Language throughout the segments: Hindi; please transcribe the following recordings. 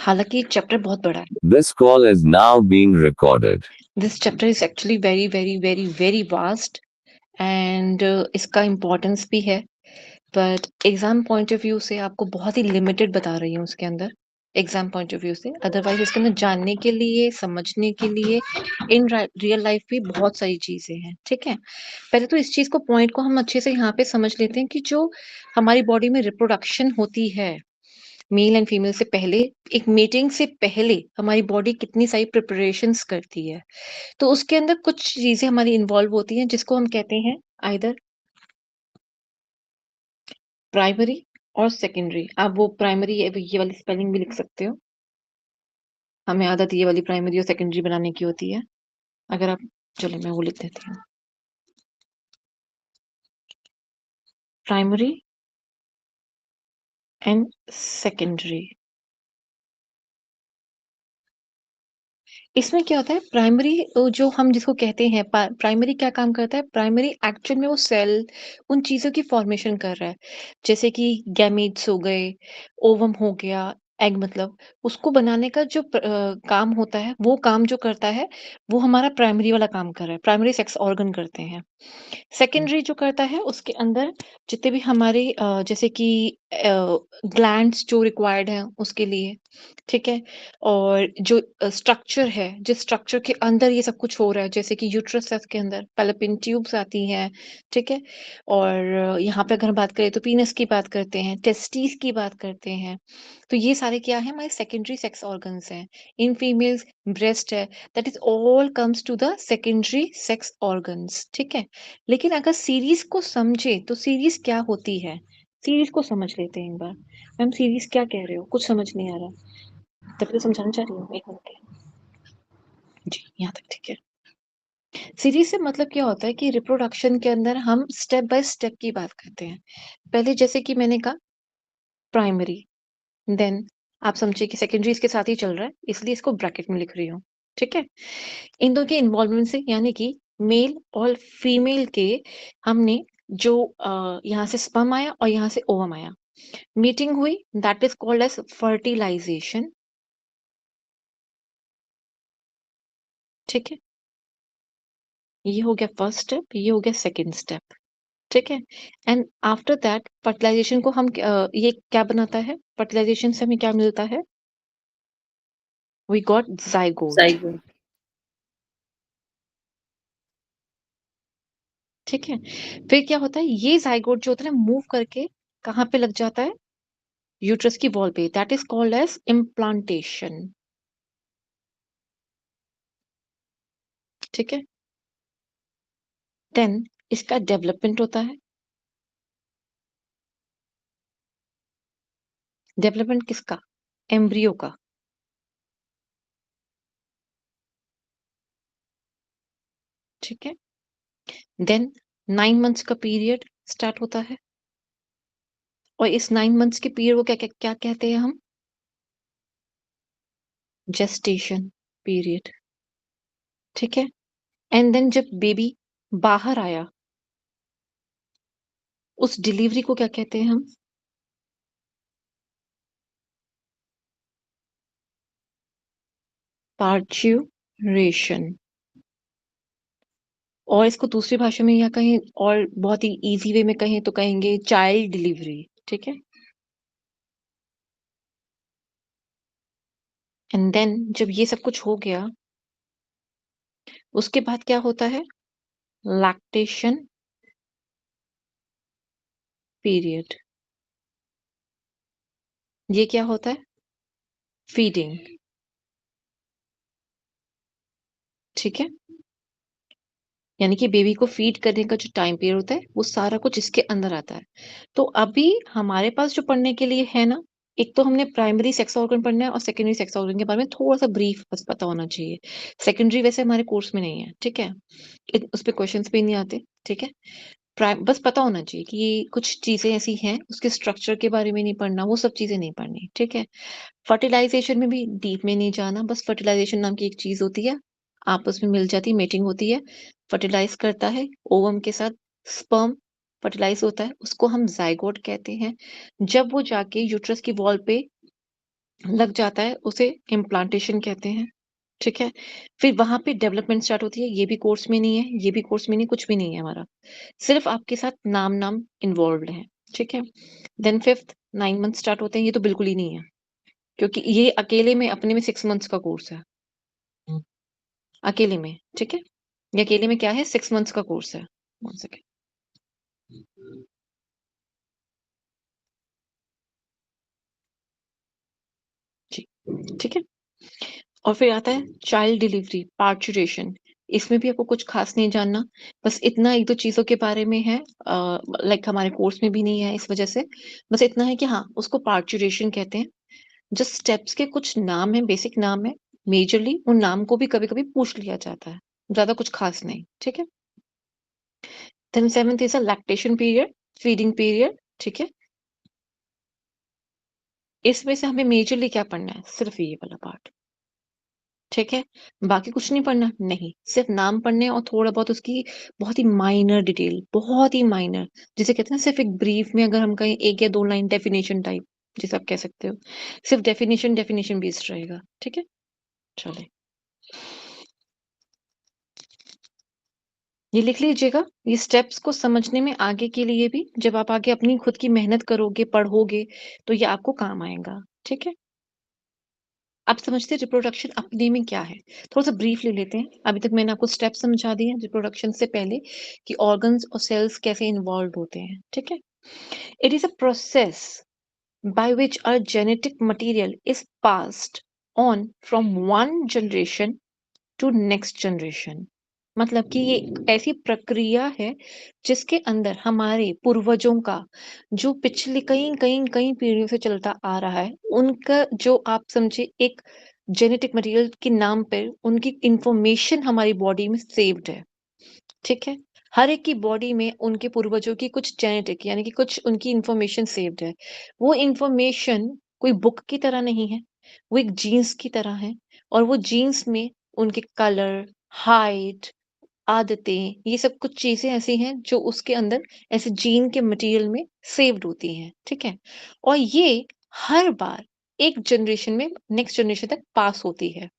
हालाँकि ये चैप्टर बहुत बड़ा है। This call is now being recorded. This chapter is actually very, very, very, very vast and इसका इम्पोर्टेंस भी है, but exam point of view से आपको बहुत ही लिमिटेड बता रही हूँ उसके अंदर, एग्ज़ाम पॉइंट ऑफ व्यू से। अदरवाइज़ इसके अंदर जानने के लिए, समझने के लिए इन रियल लाइफ़ भी बहुत सारी चीज़ें हैं, ठीक है? पहले तो इस चीज़ को पॉइंट को हम अच्छे से यहाँ पे समझ लेते हैं कि जो हमारी बॉडी में रिप्रोडक्शन होती है मेल एंड फीमेल से पहले, एक मीटिंग से पहले हमारी बॉडी कितनी सारी प्रिपरेशंस करती है। तो उसके अंदर कुछ चीज़ें हमारी इन्वॉल्व होती हैं जिसको हम कहते हैं आइदर प्राइमरी और सेकेंडरी। आप वो प्राइमरी ये वाली स्पेलिंग भी लिख सकते हो। हमें आदत ये वाली प्राइमरी और सेकेंडरी बनाने की होती है। अगर आप चलो मैं वो लिख देती हूँ। Primary and secondary. इसमें क्या होता है प्राइमरी जो हम जिसको कहते हैं प्राइमरी क्या काम करता है प्राइमरी एक्चुअल में वो सेल उन चीज़ों की फॉर्मेशन कर रहा है जैसे कि गैमीट्स हो गए ओवम हो गया एग मतलब उसको बनाने का जो काम होता है वो काम जो करता है वो हमारा प्राइमरी वाला काम कर रहा है प्राइमरी सेक्स ऑर्गन करते हैं सेकेंडरी जो करता है उसके अंदर जितने भी हमारे जैसे कि ग्लैंड्स जो रिक्वायर्ड हैं उसके लिए ठीक है और जो स्ट्रक्चर है जिस स्ट्रक्चर के अंदर ये सब कुछ हो रहा है जैसे कि यूट्रस है उसके अंदर फैलोपियन ट्यूब्स आती हैं ठीक है और यहाँ पे अगर हम बात करें तो पीनस की बात करते हैं टेस्टिस की बात करते हैं तो ये सारे क्या है हमारे सेकेंडरी सेक्स ऑर्गन्स हैं इन फीमेल्स ब्रेस्ट है that is all comes to the secondary sex organs ठीक है लेकिन अगर सीरीज को समझे तो सीरीज क्या होती है सीरीज को समझ लेते हैं एक बार मैम सीरीज क्या कह रहे हो कुछ समझ नहीं आ रहा तभी तो समझाना चाह रही हूँ एक मिनट जी यहाँ तक ठीक है सीरीज से मतलब क्या होता है कि रिप्रोडक्शन के अंदर हम स्टेप बाय स्टेप की बात करते हैं पहले जैसे कि मैंने कहा प्राइमरी देन आप समझिए कि सेकेंडरी इसके साथ ही चल रहा है इसलिए इसको ब्रैकेट में लिख रही हूँ ठीक है इन दोनों के इन्वॉल्वमेंट से यानी कि मेल और फीमेल के हमने जो यहाँ से स्पर्म आया और यहाँ से ओवम आया मीटिंग हुई that is called as fertilization ठीक है ये हो गया फर्स्ट स्टेप ये हो गया सेकेंड स्टेप ठीक है एंड आफ्टर दैट फर्टिलाइजेशन को हम ये क्या बनाता है फर्टिलाइजेशन से हमें क्या मिलता है वी गॉट जाइगोट zygote. ठीक है फिर क्या होता है ये जाइगोट जो होता है ना मूव करके कहाँ पे लग जाता है यूट्रस की वॉल पे that is called as implantation ठीक है देन इसका डेवलपमेंट होता है डेवलपमेंट किसका एम्ब्रियो का ठीक है देन 9 मंथ्स का पीरियड स्टार्ट होता है और इस 9 मंथ्स के पीरियड को क्या क्या क्या कहते हैं हम जेस्टेशन पीरियड ठीक है एंड देन जब बेबी बाहर आया उस डिलीवरी को क्या कहते हैं हम पार्च्यूरेशन और इसको दूसरी भाषा में या कहीं और बहुत ही इजी वे में कहें तो कहेंगे चाइल्ड डिलीवरी ठीक है एंड देन जब ये सब कुछ हो गया उसके बाद क्या होता है लैक्टेशन पीरियड ये क्या होता है फीडिंग ठीक है यानी कि बेबी को फीड करने का जो टाइम पीरियड होता है वो सारा कुछ इसके अंदर आता है तो अभी हमारे पास जो पढ़ने के लिए है ना एक तो हमने प्राइमरी सेक्स ऑर्गन पढ़ना है और सेकेंडरी सेक्स ऑर्गन के बारे में थोड़ा सा ब्रीफ बस पता होना चाहिए सेकेंडरी वैसे हमारे कोर्स में नहीं है ठीक है उस पर क्वेश्चंस भी नहीं आते ठीक है प्राइम बस पता होना चाहिए कि ये कुछ चीजें ऐसी हैं उसके स्ट्रक्चर के बारे में नहीं पढ़ना वो सब चीजें नहीं पढ़नी ठीक है फर्टिलाइजेशन में भी डीप में नहीं जाना बस फर्टिलाइजेशन नाम की एक चीज होती है आपस में मिल जाती मीटिंग होती है फर्टिलाइज करता है ओवम के साथ स्पर्म फर्टिलाइज होता है उसको हम जाइगोट कहते हैं जब वो जाके यूट्रस की वॉल पे लग जाता है, उसे इम्प्लांटेशन कहते हैं, ठीक है? फिर वहाँ पे डेवलपमेंट स्टार्ट होती है, ये भी कोर्स में नहीं है, ये भी कोर्स में नहीं, कुछ भी नहीं है हमारा। सिर्फ़ आपके साथ नाम-नाम इन्वॉल्व्ड है, ठीक है? देन 5th 9 मंथ स्टार्ट होते हैं, ये तो बिल्कुल ही नहीं है, क्योंकि ये अकेले में अपने में 6 मंथ्स का कोर्स है, अकेले में, ठीक है? ये अकेले में क्या है 6 मंथ्स का कोर्स है। 1 सेकंड। जी, ठीक है? और फिर आता है चाइल्ड डिलीवरी, पार्चुरेशन। इसमें भी आपको कुछ ख़ास नहीं जानना, बस इतना 1-2 चीज़ों के बारे में है लाइक हमारे कोर्स में भी नहीं है इस वज़ह से। बस इतना है कि हाँ, उसको पार्चुरेशन कहते हैं। जो स्टेप्स के कुछ नाम हैं, बेसिक नाम है, मेजरली उन नाम को भी कभी-कभी पूछ लिया जाता है। ज़्यादा कुछ ख़ास नहीं, ठीक है? Then 7th is a lactation period, feeding period, ठीक है? इसमें से हमें मेजरली क्या पढ़ना है? सिर्फ़ ये वाला पार्ट। ठीक है? बाकी कुछ नहीं पढ़ना? नहीं, सिर्फ़ नाम पढ़ने हैं और थोड़ा बहुत उसकी बहुत ही माइनर डिटेल, बहुत ही माइनर, जिसे कहते हैं ना सिर्फ़ एक ब्रीफ में अगर हम कहें 1 या 2 लाइन डेफिनिशन टाइप, जिसे आप कह सकते हो। सिर्फ़ डेफिनिशन बेस्ड रहेगा, ठीक है? चलिए, ये लिख लीजिएगा, ये स्टेप्स को समझने में आगे के लिए भी जब आप आगे अपनी खुद की मेहनत करोगे, पढ़ोगे, तो ये आपको काम आएगा, ठीक है? आप समझते हैं रिप्रोडक्शन अपने में क्या है? थोड़ा-सा ब्रीफ ले लेते हैं। अभी तक मैंने आपको स्टेप समझा दिए हैं रिप्रोडक्शन से पहले कि ऑर्गन्स और सेल्स कैसे इन्वॉल्व्ड होते हैं, ठीक है? It is a process by which our genetic material is passed on from one generation to next generation। मतलब कि ये एक ऐसी प्रक्रिया है जिसके अंदर हमारे पूर्वजों का जो पिछले कई पीढ़ियों से चलता आ रहा है, उनका जो आप समझे एक जेनेटिक मटेरियल के नाम पर उनकी इंफॉर्मेशन हमारी बॉडी में सेव्ड है, ठीक है? हर एक की बॉडी में उनके पूर्वजों की कुछ जेनेटिक यानी कि कुछ उनकी इंफॉर्मेशन सेव्ड है। वो इंफॉर्मेशन कोई बुक की तरह नहीं है, वो एक जीन्स की तरह है और वो जीन्स में उनके कलर, हाइट, आदतें, ये सब कुछ चीज़ें ऐसी हैं जो उसके अंदर ऐसे जीन के मटेरियल में सेव्ड होती हैं, ठीक है? और ये हर बार एक जनरेशन में नेक्स्ट जनरेशन तक पास होती है।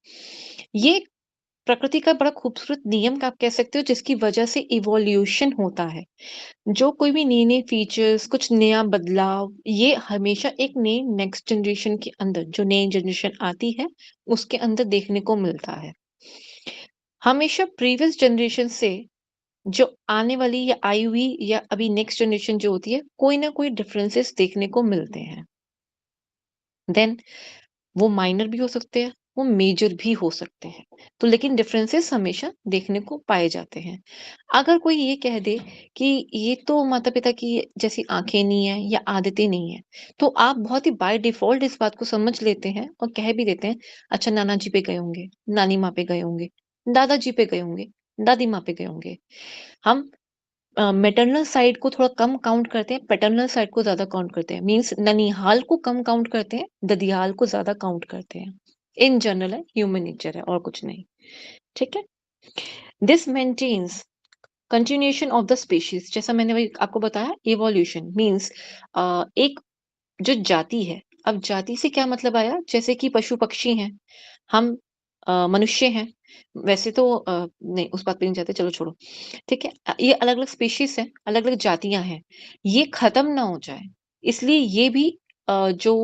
ये प्रकृति का बड़ा खूबसूरत नियम का आप कह सकते हो जिसकी वजह से इवोल्यूशन होता है। जो कोई भी नए-नए फीचर्स, कुछ नया बदलाव, ये हमेशा एक नई नेक्स्ट जनरेशन के अंदर जो नई जनरेशन आती है, उसके अंदर देखने को मिलता है। हमेशा प्रीवियस जनरेशन से जो आने वाली या आई हुई या अभी नेक्स्ट जनरेशन जो होती है, कोई ना कोई डिफरेंसेस देखने को मिलते हैं। देन वो माइनर भी हो सकते हैं, वो मेजर भी हो सकते हैं। तो लेकिन डिफरेंसेस हमेशा देखने को पाए जाते हैं। अगर कोई ये कह दे कि ये तो माता-पिता की जैसी आँखें नहीं हैं या आदतें नहीं हैं, तो आप बहुत ही बाय डिफ़ॉल्ट इस बात को समझ लेते हैं और कह भी देते हैं, अच्छा नाना जी पे गए होंगे, नानी माँ पे गए होंगे, दादाजी पे गए होंगे, दादी माँ पे गए होंगे। हम मैटरनल साइड को थोड़ा कम काउंट करते हैं, पैटर्नल साइड को ज़्यादा काउंट करते हैं। मीन्स ननिहाल को कम काउंट करते हैं, ददियाल को ज़्यादा काउंट करते हैं। इन जनरल है, ह्यूमन नेचर है और कुछ नहीं। ठीक है? This maintains continuation of the species जैसा मैंने वही आपको बताया इवोल्यूशन मीन्स एक जो जाति है, अब जाति से क्या मतलब आया जैसे कि पशु-पक्षी हैं, हम मनुष्य हैं। वैसे तो नहीं उस बात पे नहीं जाते चलो छोड़ो। ठीक है? ये अलग-अलग स्पीशीज़ हैं, अलग-अलग जातियाँ हैं। ये ख़त्म ना हो जाए, इसलिए ये भी जो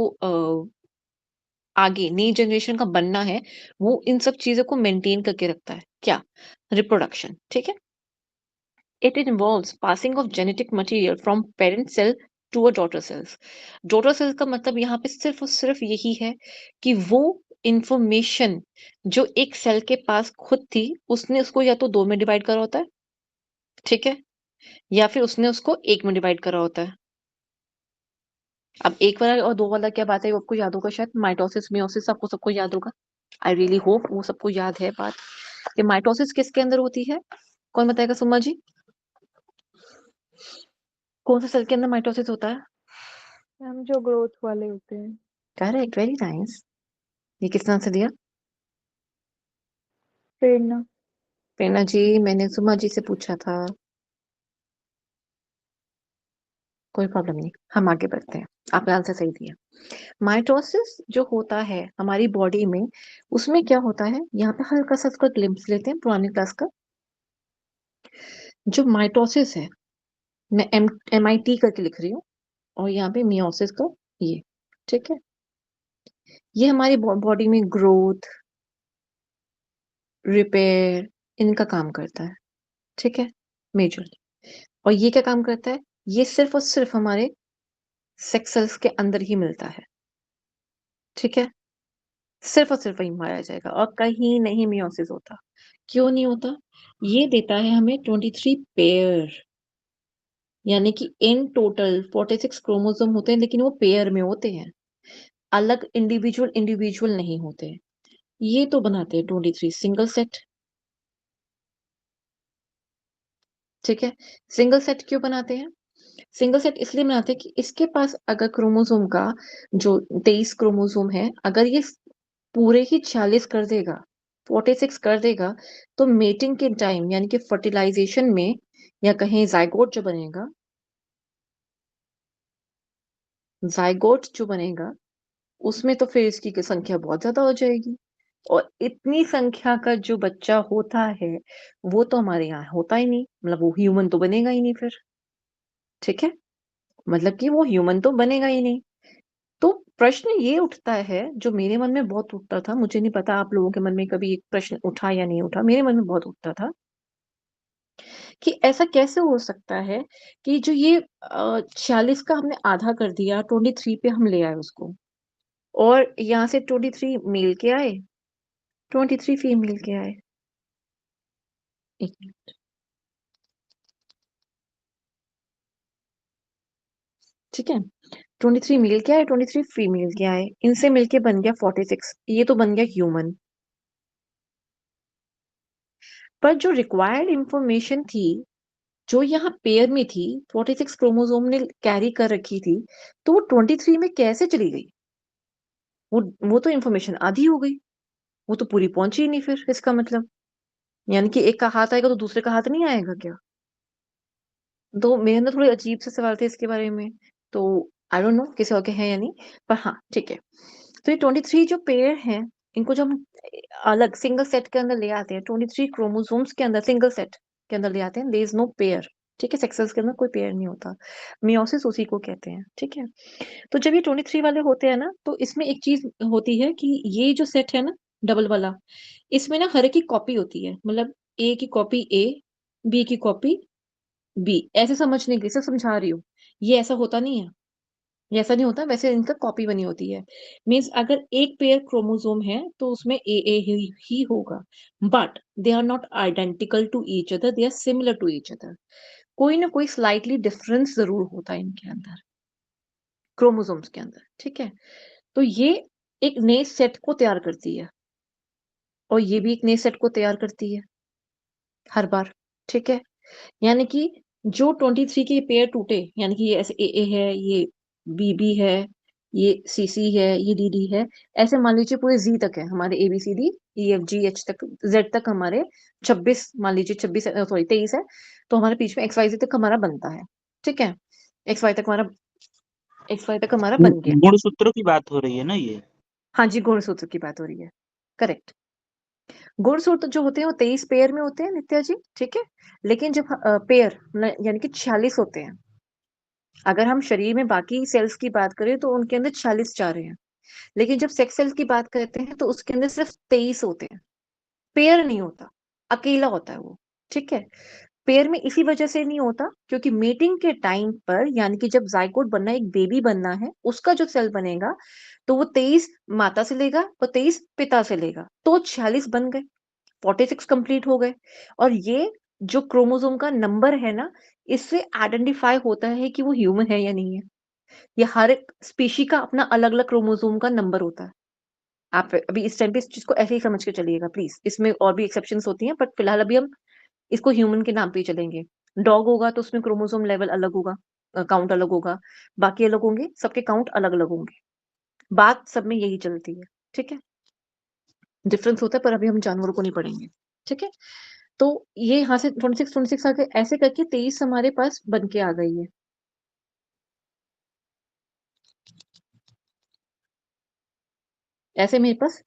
आगे नई जनरेशन का बनना है, वो इन सब चीज़ों को मेंटेन करके रखता है। क्या? रिप्रोडक्शन, ठीक है? It involves passing of genetic material from parent cell to a daughter cells. Daughter cells का मतलब यहाँ पे सिर्फ़ और सिर्फ़ यही है कि वो इन्फॉर्मेशन जो एक सेल के पास खुद थी, उसने उसको या तो 2 में डिवाइड करा होता है, ठीक है? या फिर उसने उसको 1 में डिवाइड करा होता है। अब 1 वाला और 2 वाला क्या बात है, वो आपको याद होगा शायद माइटोसिस, मेयोसिस आपको सबको याद होगा। आई रियली होप वो सबको याद है बात। कि माइटोसिस किसके अंदर होती है? कौन बताएगा सुम्मा जी? कौन से सेल के अंदर माइटोसिस होता है? मैम जो ग्रोथ वाले होते हैं। Correct, very nice. ये किसने आंसर दिया? प्रेरणा। प्रेरणा जी, मैंने सुमा जी से पूछा था। कोई प्रॉब्लम नहीं, हम आगे बढ़ते हैं। आपने आंसर सही दिया। माइटोसिस जो होता है हमारी बॉडी में, उसमें क्या होता है, यहाँ पे हल्का सा इसका ग्लिम्स लेते हैं पुरानी क्लास का। जो माइटोसिस है, मैं MIT करके लिख रही हूँ, और यहाँ पे मियोसिस का ये, ठीक है, ये हमारी बॉडी में ग्रोथ, रिपेयर, इनका काम करता है, ठीक है, मेजरली। और ये क्या काम करता है, ये सिर्फ और सिर्फ हमारे सेक्स सेल्स के अंदर ही मिलता है, ठीक है, सिर्फ और सिर्फ वही मारा जाएगा और कहीं नहीं मियोसिस होता। क्यों नहीं होता? ये देता है हमें 23 पेयर, यानी कि इन टोटल 46 क्रोमोसोम होते हैं, लेकिन वो पेयर में होते हैं, अलग इंडिविजुअल इंडिविजुअल नहीं होते हैं। ये तो बनाते हैं 23 सिंगल सेट, ठीक है। सिंगल सेट क्यों बनाते हैं? सिंगल सेट इसलिए बनाते हैं कि इसके पास अगर क्रोमोसोम का जो 23 क्रोमोसोम है, अगर ये पूरे ही 46 कर देगा, 46 कर देगा, तो मेटिंग के टाइम यानी कि फर्टिलाइजेशन में, या कहीं जाइगोट जो बनेगा, उसमें तो फिर इसकी संख्या बहुत ज्यादा हो जाएगी। और इतनी संख्या का जो बच्चा होता है, वो तो हमारे यहाँ होता ही नहीं, मतलब वो ह्यूमन तो बनेगा ही नहीं फिर, ठीक है, मतलब कि वो ह्यूमन तो बनेगा ही नहीं। तो प्रश्न ये उठता है, जो मेरे मन में बहुत उठता था, मुझे नहीं पता आप लोगों के मन में कभी एक प्रश्न उठा या नहीं उठा, मेरे मन में बहुत उठता था कि ऐसा कैसे हो सकता है कि जो ये 46 का हमने आधा कर दिया, 23 पे हम ले आए उसको, और यहाँ से 23 मेल के आए, 23 फीमेल के आए। एक मिनट, ठीक है, 23 मेल के आए, 23 फीमेल के आए, इनसे मिलके बन गया 46, ये तो बन गया ह्यूमन। पर जो रिक्वायर्ड इंफॉर्मेशन थी, जो यहाँ पेयर में थी, 46 क्रोमोसोम ने कैरी कर रखी थी, तो वो 23 में कैसे चली गई? वो तो इंफॉर्मेशन आधी हो गई, वो तो पूरी पहुंची ही नहीं फिर, इसका मतलब यानी कि एक का हाथ आएगा तो दूसरे का हाथ नहीं आएगा क्या? तो मेरे अंदर थोड़े अजीब से सवाल थे इसके बारे में। तो आई डोंट नो किसी और के हैं या नहीं, पर हाँ ठीक है। तो ये 23 जो पेयर हैं, इनको जब हम अलग सिंगल सेट के अंदर ले आते हैं, 23 क्रोमोसोम्स के अंदर सिंगल सेट के अंदर ले आते हैं, देयर इज नो पेयर, ठीक है, सेक्सेस के अंदर कोई पेयर नहीं होता। मियोसिस उसी को कहते हैं, ठीक है। तो जब ये 23 वाले होते हैं ना, तो इसमें एक चीज होती है कि ये जो सेट है ना, डबल वाला, इसमें ना हर एक की कॉपी होती है, मतलब ए की कॉपी ए, बी की कॉपी बी, ऐसे समझने के लिए सिर्फ समझा रही हूँ, ये ऐसा होता नहीं है, ये ऐसा नहीं होता, वैसे इनका कॉपी बनी होती है। मीन्स अगर एक पेयर क्रोमोसोम है तो उसमें ए ही होगा, but they are not identical to each other, they are similar to each other, कोई ना कोई स्लाइटली डिफरेंस जरूर होता है इनके अंदर, क्रोमोसोम्स के अंदर, ठीक है। तो ये एक नए सेट को तैयार करती है, और ये भी एक नए सेट को तैयार करती है हर बार, ठीक है। यानी कि जो 23 के पेयर टूटे, यानी कि ये ऐसे ए है, ये बी है, ये सी है, ये डी है, ऐसे मान लीजिए पूरे जी तक है हमारे, ABCDEFGH तक, जेड तक हमारे 26, मान लीजिए 26, सॉरी 23 है, तो हमारे बीच में XYZ तक हमारा बनता है, ठीक है, एक्स वाई तक हमारा XY तक हमारा बन गया। गुणसूत्रों की बात हो रही है ना ये? हाँ जी, गुणसूत्र की बात हो रही है, करेक्ट। गुणसूत्र जो होते हैं वो 23 पेयर में होते हैं नित्या जी, ठीक है। लेकिन जब पेयर यानी कि 46 होते हैं, अगर हम शरीर में बाकी सेल्स की बात करें तो उनके अंदर 46 जा रहे हैं, लेकिन जब सेक्स सेल्स की बात करते हैं तो उसके अंदर सिर्फ 23 होते हैं, पेयर नहीं होता, अकेला होता है वो, ठीक है। पेयर में इसी वजह से नहीं होता क्योंकि मेटिंग के टाइम पर, यानी कि जब जाइगोट बनना, एक बेबी बनना है, उसका जो सेल बनेगा, तो वो 23 माता से लेगा और 23 पिता से लेगा, तो 46 बन गए, 46 कंप्लीट हो गए। और ये जो क्रोमोसोम का नंबर है ना, इससे आइडेंटिफाई होता है कि वो ह्यूमन है या नहीं है। ये हर एक स्पीशी का अपना अलग अलग क्रोमोसोम का नंबर होता है। आप अभी इस टाइम पे इस चीज को ऐसे ही समझ के चलिएगा प्लीज, इसमें और भी एक्सेप्शंस होती हैं, बट फिलहाल अभी हम इसको ह्यूमन के नाम पे ही चलेंगे। डॉग होगा तो उसमें क्रोमोसोम लेवल अलग होगा, काउंट अलग होगा, बाकी अलग होंगे, सबके काउंट अलग अलग होंगे, बात सब में यही चलती है, ठीक है। डिफरेंस होता है, पर अभी हम जानवरों को नहीं पढ़ेंगे, ठीक है। तो ये यहाँ से 26 आगे ऐसे करके 23 हमारे पास बन के आ गई है। ऐसे मेरे पास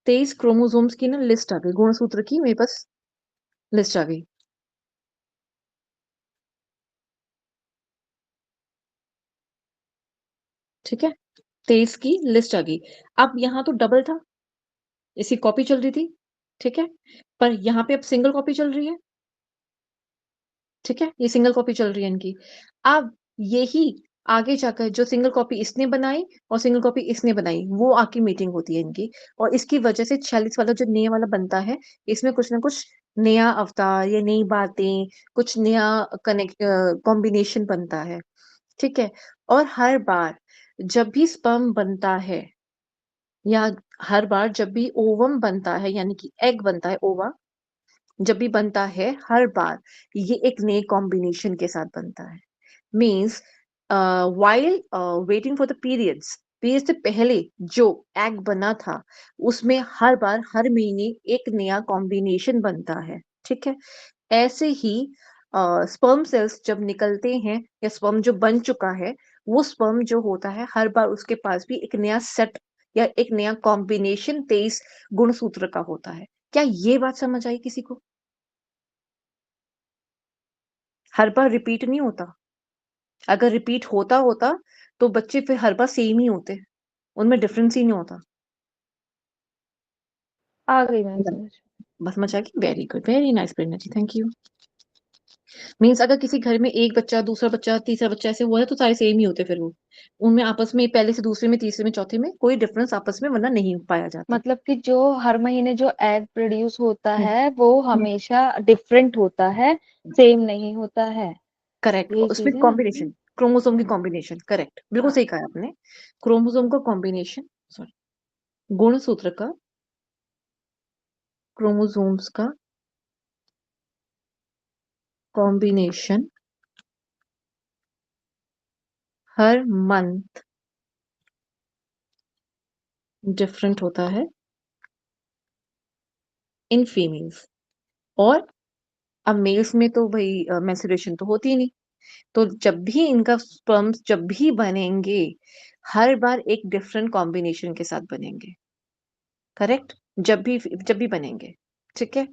23 क्रोमोसोम्स की ना लिस्ट आ गई, गुणसूत्र की मेरे पास लिस्ट आ गई। ठीक है, 23 की लिस्ट आ गई। अब यहाँ तो डबल था, इसकी कॉपी चल रही थी, ठीक है? पर यहाँ पे अब सिंगल कॉपी चल रही है, ठीक है? ये सिंगल कॉपी चल रही है इनकी। अब यही आगे जाकर जो सिंगल कॉपी इसने बनाई और सिंगल कॉपी इसने बनाई, वो आके मीटिंग होती है इनकी और इसकी वजह से 46 वाला जो नया वाला बनता है, इसमें कुछ ना कुछ नया अवतार या नई बातें, कुछ नया कॉम्बिनेशन बनता है, ठीक है? और हर बार जब भी स्पर्म बनता है या हर बार जब भी ओवम बनता है यानी कि एग बनता है, ओवा जब भी बनता है, हर बार ये एक नए कॉम्बिनेशन के साथ बनता है। Means while waiting for the period से पहले जो एग बना था, उसमें हर बार हर महीने एक नया कॉम्बिनेशन बनता है, ठीक है? ऐसे ही स्पर्म सेल्स जब निकलते हैं या स्पर्म जो बन चुका है, वो स्पर्म जो होता है हर बार उसके पास भी एक नया सेट या एक नया कॉम्बिनेशन 23 गुणसूत्र का होता है। क्या ये बात समझ आई किसी को? हर बार रिपीट नहीं होता। अगर रिपीट होता होता तो बच्चे फिर हर बार सेम ही होते। उनमें डिफरेंस ही नहीं होता। आ गई मैम समझ। बस समझ आ गई? Very good, very nice Prerna ji, thank you. Means अगर किसी घर में एक बच्चा, दूसरा बच्चा, तीसरा बच्चा ऐसे हुआ है तो सारे सेम ही होते फिर वो। उनमें आपस में पहले से दूसरे में, तीसरे में, चौथे में कोई डिफरेंस आपस में वरना नहीं पाया जाता। मतलब कि जो हर महीने जो एग प्रोड्यूस होता हुँ, है वो हुँ, हमेशा डिफरेंट होता है, सेम नहीं होता है। करेक्ट। यही उसमें चीज है ना? कॉम्बिनेशन, क्रोमोसोम की कॉम्बिनेशन, करेक्ट। बिल्कुल हाँ। सही कहा आपने। क्रोमोसोम का कॉम्बिनेशन, सॉरी, गुणसूत्र का, क्रोमोसोम्स का कॉम्बिनेशन हर मंथ डिफरेंट होता है इन फीमेल्स। और अब मेल्स में तो भई मेंस्ट्रुएशन तो होती ही नहीं। तो जब भी इनका स्पर्म्स जब भी बनेंगे, हर बार एक डिफरेंट कॉम्बिनेशन के साथ बनेंगे। करेक्ट? जब भी बनेंगे, ठीक है?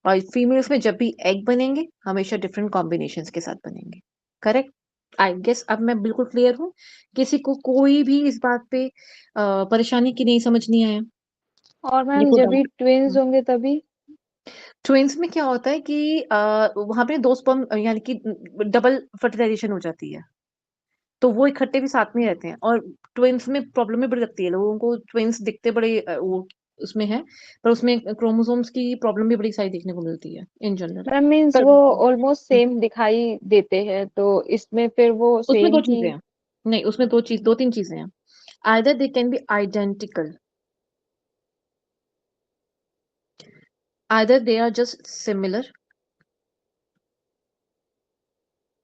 और फीमेल्स में जब भी एग बनेंगे, हमेशा डिफरेंट कॉम्बिनेशंस के साथ बनेंगे। करेक्ट? आई गेस अब मैं बिल्कुल क्लियर हूँ? किसी को कोई भी इस बात पे परेशानी की नहीं, समझ नहीं आया? और या मैम कोई जब भी डाउट? ट्विंस होंगे तभी। ट्विन्स में क्या होता है कि वहाँ पे 2 स्पर्म यानी कि डबल फर्टिलाइजेशन हो जाती है। तो वो इकट्ठे भी साथ में रहते हैं और ट्विन्स में प्रॉब्लम भी बड़ी लगती है। लोगों को ट्विन्स दिखते बड़े वो उसमें है, पर उसमें क्रोमोसोम्स की प्रॉब्लम भी बड़ी सारी देखने को मिलती है इन जनरल। मैम मीन्स पर वो ऑलमोस्ट सेम दिखाई देते हैं तो इसमें फिर वो उसमें सेम 2 ही। चीज़ें हैं। नहीं, उसमें 2-3 चीज़ें हैं। Either they can be identical, either they are just similar,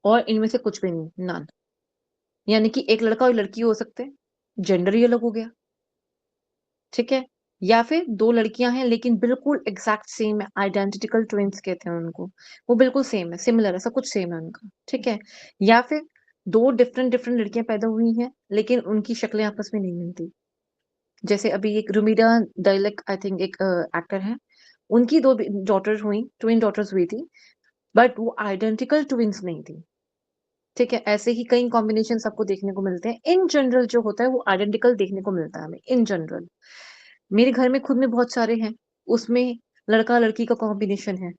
और इनमें से कुछ भी नहीं, नन। यानी कि एक लड़का और लड़की हो सकते हैं, जेंडर ही अलग हो गया। ठीक है? या फिर 2 लड़कियाँ हैं लेकिन बिल्कुल एग्ज़ैक्ट सेम है, आइडेंटिकल ट्विन्स कहते हैं उनको। वो बिल्कुल सेम है, सिमिलर है, सब कुछ सेम है उनका, ठीक है? या फिर 2 डिफरेंट लड़कियाँ पैदा हुई हैं, लेकिन उनकी शक्लें आपस में नहीं मिलती। जैसे अभी एक रुमीरा डायलक आई थिंक एक एक्टर हैं, उनकी 2 डॉटर हुई, ट्विन डॉटर्स हुई थी, बट वो आइडेंटिकल ट्विन्स नहीं थी। ठीक है? ऐसे ही कई कॉम्बिनेशंस आपको देखने को मिलते हैं। इन जनरल जो होता है वो आइडेंटिकल देखने को मिलता है हमें, इन जनरल। मेरे घर में खुद में बहुत सारे हैं, उसमें लड़का-लड़की का कॉम्बिनेशन है।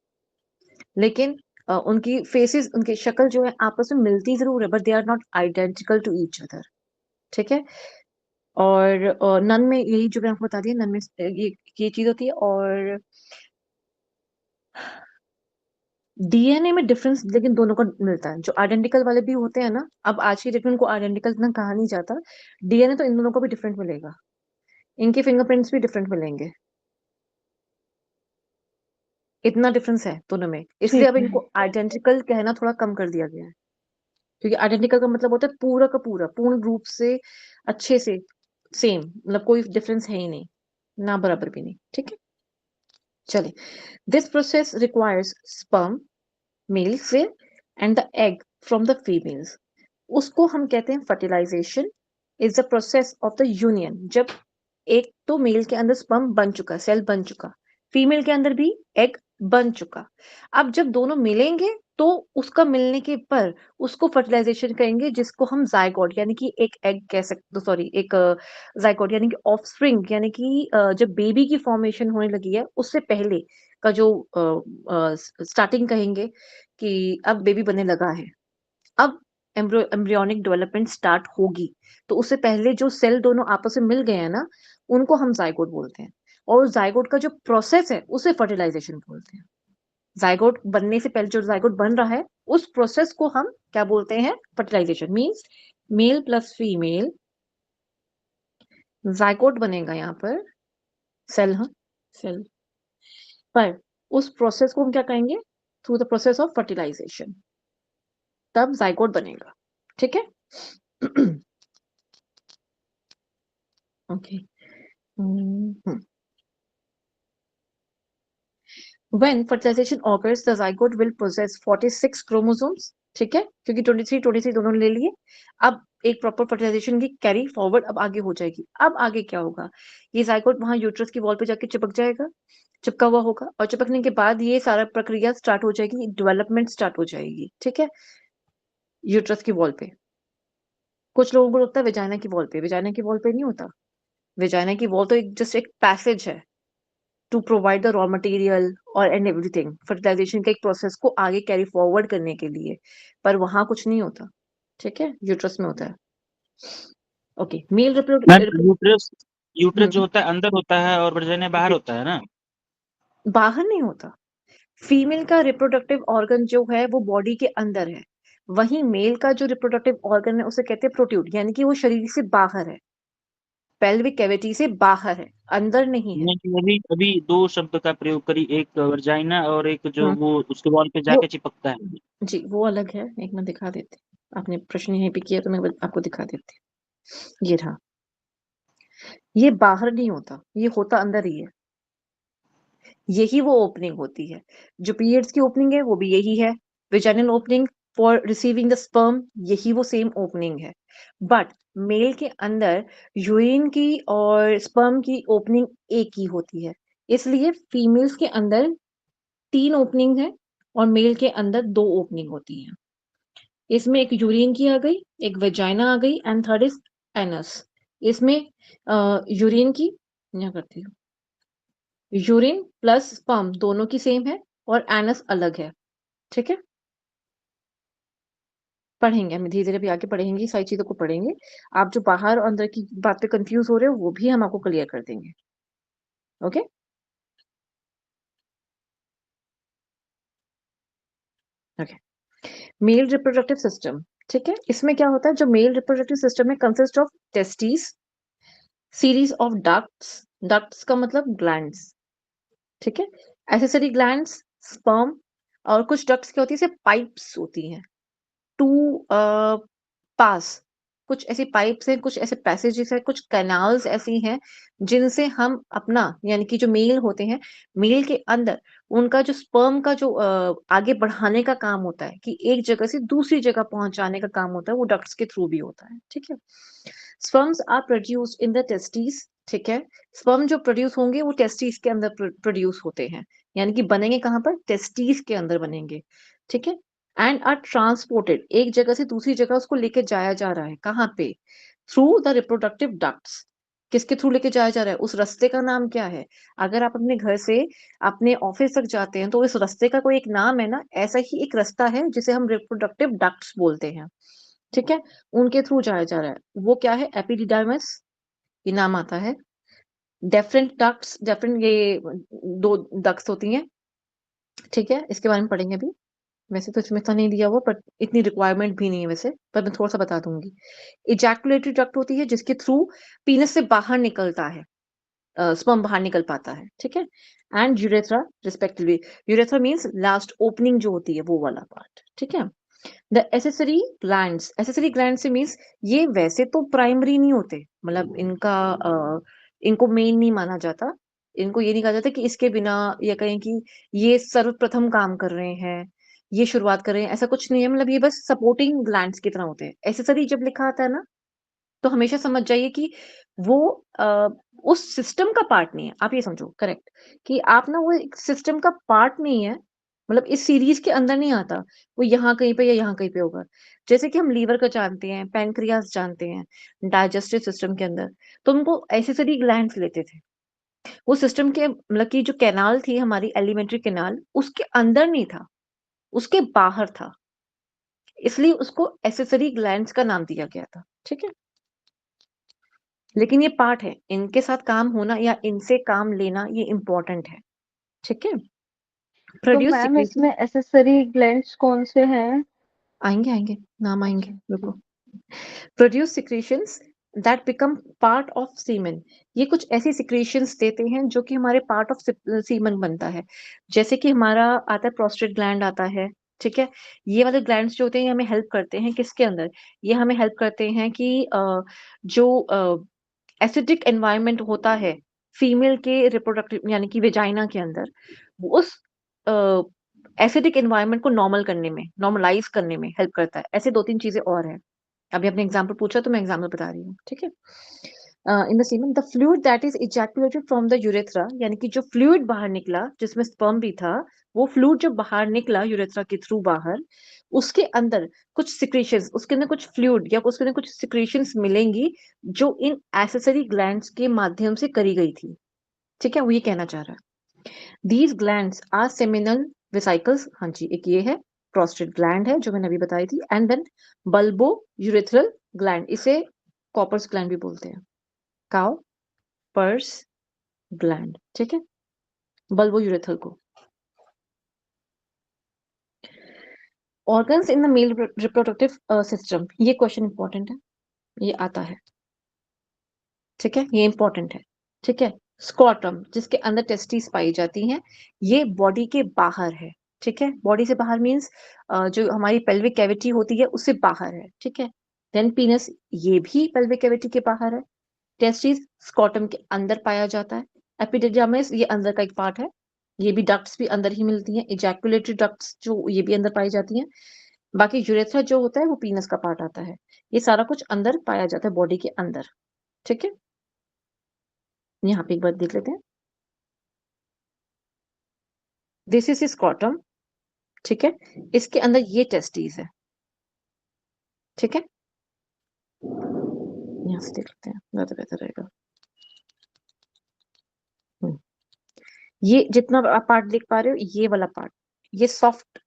लेकिन उनकी फेसेस उनकी शक्ल जो है आपस में मिलती ज़रूर है but they are not identical to each other, ठीक है? और नन में यही जो मैंने आपको बता दिया, नन में ये चीज़ होती है। और डीएनए में डिफरेंस लेकिन दोनों का मिलता है। जो आइडेंटिकल वाले भी होते हैं ना, अब आज की डेट में उनको आइडेंटिकल इतना कहा नहीं जाता। डीएनए तो इन दोनों को भी डिफरेंट मिलेगा। इनके फिंगरप्रिंट्स भी डिफरेंट मिलेंगे। इतना डिफरेंस है दोनों में। इसलिए ठीक अब है। इनको आइडेंटिकल कहना थोड़ा कम कर दिया गया है। क्योंकि आइडेंटिकल का मतलब होता है पूरा का पूरा, पूर्ण रूप से, अच्छे से सेम, मतलब कोई डिफरेंस है ही नहीं, ना बराबर भी नहीं, ठीक है? चलिए, this process requires sperm, male से, and the egg from the females. उसको हम कहते हैं fertilisation, is the process of the union. जब एक तो मेल के अंदर स्पर्म बन चुका, सेल बन चुका, फीमेल के अंदर भी एग बन चुका। अब जब दोनों मिलेंगे तो उसका मिलने के पर उसको फर्टिलाइजेशन कहेंगे, जिसको हम ज़ायगोट यानी कि एक एग कह सकते, सॉरी, एक ज़ायगोट यानी कि ऑफस्प्रिंग, यानी कि जब बेबी की फॉर्मेशन होने लगी है उससे पहले का जो स्टार्टिंग कहेंगे कि अब बेबी बनने लगा है। अब एम्ब्रियोनिक डेवलपमेंट स्टार्ट होगी, तो उससे पहले जो सेल दोनों आपस में मिल गए हैं ना, उनको हम ज़ायगोट बोलते हैं। और ज़ायगोट का जो प्रोसेस है उसे फर्टिलाइजेशन बोलते हैं। ज़ायगोट बनने से पहले जो ज़ायगोट बन रहा है, उस प्रोसेस को हम क्या बोलते हैं? Fertilization. Means male plus female zygote बनेगा यहाँ पर, सेल, हाँ, सेल, पर उस प्रोसेस को हम क्या कहेंगे? Through the process of fertilization, तब ज़ायगोट बनेगा। ठीक है? Okay. When fertilization occurs, the zygote will possess 46 chromosomes. ठीक है, क्योंकि 23 दोनों ले लिए। अब एक प्रॉपर फर्टिलाइजेशन की कैरी फॉरवर्ड अब आगे हो जाएगी। अब आगे क्या होगा? ये ज़ायगोट वहां यूट्रस की वॉल पे जाके चिपक जाएगा, चिपका हुआ होगा, और चिपकने के बाद ये सारा प्रक्रिया स्टार्ट हो जाएगी, डेवलपमेंट स्टार्ट हो जाएगी। ठीक है, यूट्रस की वॉल पे। कुछ लोगों को लगता है वेजाइना की वॉल पे, वेजाइना की वॉल पे नहीं होता। वेजाइना की वॉल तो एक जस्ट एक पैसेज है to provide the raw material और एंड एवरीथिंग, फर्टिलाइजेशन के एक प्रोसेस को आगे कैरी फॉरवर्ड करने के लिए, पर वहां कुछ नहीं होता। ठीक है, यूट्रस में होता है। Okay, male ma'am uterus uterus जो हम्म, होता है अंदर होता है और वर्जाइना बाहर होता है ना? बाहर नहीं होता। फीमेल का रिप्रोडक्टिव ऑर्गन जो है वो बॉडी के अंदर है, वहीं मेल का जो रिप्रोडक्टिव ऑर्गन है उसे कहते हैं प्रोट्यूड, यानी कि वो शरीर से बाहर है, पेल्विक कैविटी से बाहर है, अंदर नहीं है। नहीं, अभी अभी दो शब्द का प्रयोग करी, एक वर्जाइना और एक जो हम्म, वो उसके वॉल पे वो जाके चिपकता है। जी वो अलग है, एक मैं दिखा देती, आपने प्रश्न यहीं पे किया तो मैं आपको दिखा देती। ये रहा, ये बाहर नहीं होता, ये होता अंदर ही है। यही वो ओपनिंग होती है जो पीरियड्स की ओपनिंग है, वो भी यही है। Vaginal opening for receiving the sperm, यही वो सेम ओपनिंग है। बट मेल के अंदर यूरिन की और स्पर्म की ओपनिंग एक ही होती है, इसलिए फीमेल्स के अंदर 3 ओपनिंग है और मेल के अंदर 2 ओपनिंग होती हैं। इसमें एक यूरिन की आ गई, एक वेजाइना आ गई, एंड थर्ड इज एनस। इसमें यूरिन की, यहाँ करती हूँ, यूरिन प्लस स्पर्म दोनों की सेम है और एनस अलग है। ठीक है, पढ़ेंगे हम धीरे धीरे भी आगे पढ़ेंगे, सारी चीजों को पढ़ेंगे। आप जो बाहर और अंदर की बात पे कंफ्यूज हो रहे हो वो भी हम आपको क्लियर कर देंगे। Okay, okay. Mail reproductive system, ठीक है, इसमें क्या होता है? जो मेल रिप्रोडक्टिव सिस्टम है consist of testis, series of ducts, ducts का मतलब ग्लैंड्स, ठीक है, एसेसरी ग्लैंड्स, स्पर्म, और कुछ डक्ट्स क्या होती है, पाइप्स होती हैं टू पास, कुछ ऐसी पाइप्स हैं, कुछ ऐसे पैसेजेस हैं, कुछ कैनाल्स ऐसी हैं जिनसे हम अपना, यानी कि जो मेल होते हैं, मेल के अंदर उनका जो स्पर्म का जो आगे बढ़ाने का काम होता है, कि एक जगह से दूसरी जगह पहुंचाने का काम होता है, वो डक्ट्स के थ्रू भी होता है। ठीक है, sperms are produced in the testis, ठीक है, स्पर्म जो प्रोड्यूस होंगे वो टेस्टिस के अंदर प्रोड्यूस होते हैं, यानी कि बनेंगे कहाँ पर? टेस्टिस के अंदर बनेंगे। ठीक है, एंड आर ट्रांसपोर्टेड, एक जगह से दूसरी जगह उसको लेके जाया जा रहा है, कहाँ पे? Through the reproductive ducts. किसके थ्रू लेके जाया जा रहा है? उस रास्ते का नाम क्या है? अगर आप अपने घर से अपने ऑफिस तक जाते हैं तो इस रास्ते का कोई एक नाम है ना, ऐसा ही एक रास्ता है जिसे हम रिप्रोडक्टिव डक्ट्स बोलते हैं। ठीक है, उनके थ्रू जाया जा रहा है, वो क्या है? एपिडिडाइमस, ये नाम आता है। डेफरेंट डक्ट्स, डेफरेंट ये 2 डक्ट्स होती हैं। ठीक है, इसके बारे में पढ़ेंगे अभी। वैसे तो इसमें इतना नहीं दिया हुआ, बट इतनी रिक्वायरमेंट भी नहीं है वैसे, पर मैं थोड़ा सा बता दूंगी। इजैकुलेटरी डक्ट होती है जिसके थ्रू पीनस से बाहर निकलता है, स्पर्म बाहर निकल पाता है। ठीक है, and urethra respectively, urethra means last opening जो होती है वो वाला पार्ट। ठीक है, the accessory glands, accessory gland से मींस ये वैसे तो प्राइमरी नहीं होते, मतलब इनका इनको मेन नहीं माना जाता, इनको ये नहीं कहा जाता कि इसके बिना, या कहें कि ये सर्वप्रथम काम कर रहे हैं, ये शुरुआत कर रहे हैं, ऐसा कुछ नहीं है। मतलब ये बस सपोर्टिंग ग्लैंड्स की तरह होते हैं। एसेसरी जब लिखा आता है ना, तो हमेशा समझ जाइए कि वो उस सिस्टम का पार्ट नहीं है। आप ये समझो करेक्ट कि आप ना वो एक सिस्टम का पार्ट नहीं है, मतलब इस सीरीज़ के अंदर नहीं आता। वो यहाँ कहीं पे या यहाँ कहीं पे होगा। जैसे कि हम लीवर को जानते हैं, पैनक्रियाज़ जानते हैं, डाइजेस्टिव सिस्टम के अंदर, तो उनको एक्सेसरी ग्लैंड्स लेते थे। वो सिस्टम के मतलब कि जो कैनाल थी हमारी एलिमेंट्री कैनाल, उसके अंदर नहीं था, उसके बाहर था। इसलिए उसको एक्सेसरी ग्लैंड्स का नाम दिया गया था। ठीक है? लेकिन ये पार्ट है, इनके साथ काम होना या इनसे काम लेना ये इम्पोर्टेंट है। ठीक है? तो प्रोड्यूस मैम सिक्रीशन इसमें एक्सेसरी ग्लैंड्स कौन से हैं? आएँगे, नाम आएँगे, रुको। Produce secretions that become part of semen. ये कुछ ऐसी सिक्रीशंस देते हैं जो कि हमारे पार्ट ऑफ सीमेन बनता है। जैसे कि हमारा आता है प्रोस्टेट ग्लैंड आता है, ठीक है? ये वाले ग्लैंड्स जो होते हैं ये हमें हेल्प करते हैं किसके अंदर? ये हमें हेल्प करते हैं कि जो एसिडिक एनवायरनमेंट होता है फीमेल के रिप्रोडक्टिव यानी कि वेजाइना के अंदर, वो उस एसिडिक एनवायरनमेंट को नॉर्मल करने में, नॉर्मलाइज़ करने में हेल्प करता है। ऐसे 2-3 चीज़ें और हैं। अभी आपने एग्जांपल पूछा तो मैं एग्जांपल बता रही हूँ, ठीक है? In the semen the fluid that is ejaculated from the urethra, यानी कि जो फ्लूइड बाहर निकला जिसमें स्पर्म भी था, वो फ्लूइड जब बाहर निकला यूरेथ्रा के थ्रू बाहर, उसके अंदर कुछ सिक्रीशंस, उसके अंदर कुछ फ्लूइड या उसके अंदर कुछ सिक्रीशंस मिलेंगी जो इन एक्सेसरी ग्लैंड्स के माध्यम से करी गई थी। ठीक है? वो ये कहना चाह रहा है। These glands are seminal vesicles. हाँ जी, एक ये है प्रोस्टेट ग्लैंड है जो मैंने अभी बताई थी, and then bulbo urethral gland, इसे कॉपर्स ग्लैंड भी बोलते हैं। काउ पर्स ग्लैंड, ठीक है? बल्बो यूरेथ्रल को। Organs in the male reproductive system, ये क्वेश्चन इंपॉर्टेंट है, ये आता है। ठीक है? ये इंपॉर्टेंट है। ठीक है? स्क्रॉटम जिसके अंदर टेस्टिस पाई जाती हैं, ये बॉडी के बाहर है। ठीक है? बॉडी से बाहर मीन्स जो हमारी पेल्विक कैविटी होती है उससे बाहर है। ठीक है? देन पीनस, ये भी पेल्विक कैविटी के बाहर है। टेस्टिस स्क्रॉटम के अंदर पाया जाता है। एपिडिडाइमिस ये अंदर का एक पार्ट है। ये भी डक्ट्स भी अंदर ही मिलती हैं। इजैकुलेटरी डक्ट्स जो ये भी अंदर पाई जाती हैं। बाकी यूरेथ्रा जो होता है वो पीनस का पार्ट आता है। ये सारा कुछ अंदर पाया जाता है बॉडी के अंदर। ठीक है? यहाँ पे एक बार देख लेते हैं। दिस इज स्क्रॉटम, ठीक है? इसके अंदर ये टेस्टिस है। ठीक है? यहाँ से देख लेते हैं, ज़्यादा बेहतर रहेगा। हुँ। ये जितना आप पार्ट देख पा रहे हो, ये वाला पार्ट, ये सॉफ्ट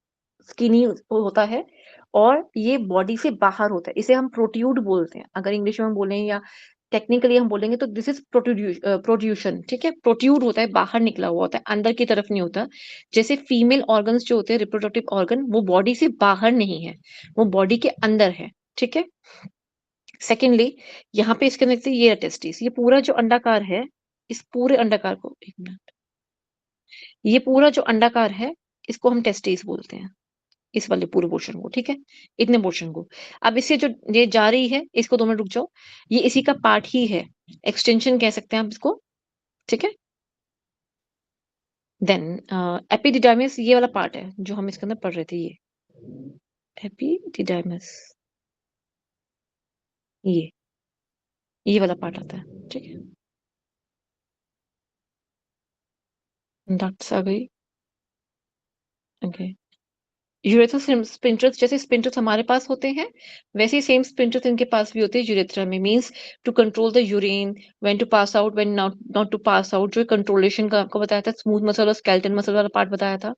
स्किनी होता है और ये बॉडी से बाहर होता है। इसे हम प्रोट्रूड बोलते हैं। अगर इंग्लिश में हम बोलें या टेक्निकली हम बोलेंगे तो दिस इज़ प्रोट्रूशन, ठीक है? प्रोट्रूड होता है, बाहर निकला हुआ होता है, अंदर की तरफ नहीं होता। जैसे फीमेल ऑर्गन्स जो होते हैं रिप्रोडक्टिव ऑर्गन, वो बॉडी से बाहर नहीं है, वो बॉडी के अंदर है। ठीक है? सेकंडली यहाँ पे इसके अंदर देखिए ये है टेस्टिस, ये पूरा जो अंडाकार है, इस पूरे अंडाकार को 1 मिनट, ये पूरा जो अंडाकार है, इसको हम टेस्टिस बोलते हैं। इस वाले पूरे पोर्शन को, ठीक है? इतने पोर्शन को। अब इससे जो ये जा रही है, इसको 2 मिनट रुक जाओ। ये इसी का पार्ट ही है। एक्सटेंशन कह सकते हैं आप इसको, ठीक है? देन एपिडिडाइमिस ये वाला पार्ट है, जो हम इसके अंदर पढ़ रहे थे ये। एपिडिडाइमिस ये, ये वाला पार्ट आता है, ठीक है? डक्ट्स आ गई, ओके। यूरेथ्रा स्पिंटर्स जैसे स्पिंटर्स हमारे पास होते हैं, वैसे ही सेम स्पिंटर्स इनके पास भी होते हैं यूरेथ्रा में। Means to control the urine, when to pass out, when not not to pass out, जो कंट्रोलेशन का आपको बताया था, स्मूथ मसल और स्केलेटन मसल वाला पार्ट बताया था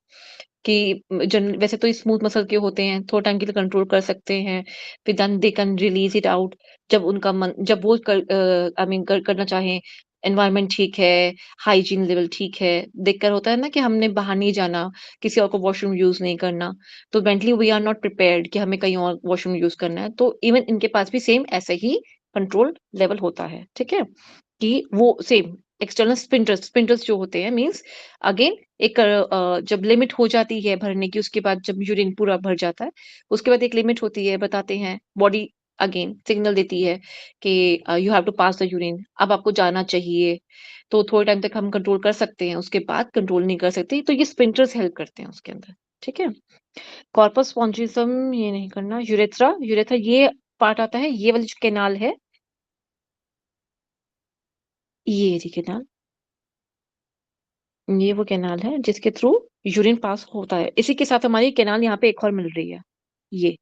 कि वैसे तो स्मूथ मसल के होते हैं, थोड़ा टाइम के लिए कंट्रोल कर सकते हैं, फिर then they can release it out जब उनका मन, जब वो आई मीन करना चाहें, एनवायरनमेंट ठीक है, हाइजीन लेवल ठीक है, देखकर होता है ना कि हमने बाहर नहीं जाना, किसी और को वॉशरूम यूज नहीं करना, तो mentally we are not prepared कि हमें कहीं और वॉशरूम यूज करना है, तो इवन इनके पास भी सेम ऐसे ही कंट्रोल लेवल होता है। ठीक है? कि वो सेम एक्सटर्नल स्पिंटर्स जो होते हैं, मीन्स अगेन एक जब लिमिट हो जाती है भरने की, उसके बाद जब यूरिन पूरा भर जाता है, उसके बाद एक लिमिट होती है, बताते हैं बॉडी अगेन सिग्नल देती है कि you have to pass the urine, अब आपको जाना चाहिए। तो थोड़े टाइम तक हम कंट्रोल कर सकते हैं, उसके बाद कंट्रोल नहीं कर सकते, तो ये स्पिंटर्स हेल्प करते हैं उसके अंदर। ठीक है? कॉर्पस स्पॉन्जिसम ये नहीं करना। यूरेथ्रा, यूरेथ्रा ये पार्ट आता है, ये वाली जो कैनाल है, ये जी कैनाल, ये वो कैनाल है जिसके थ्रू यूरिन पास होता है। इसी के साथ हमारी कैनाल यहाँ पे एक और मिल रही है, ये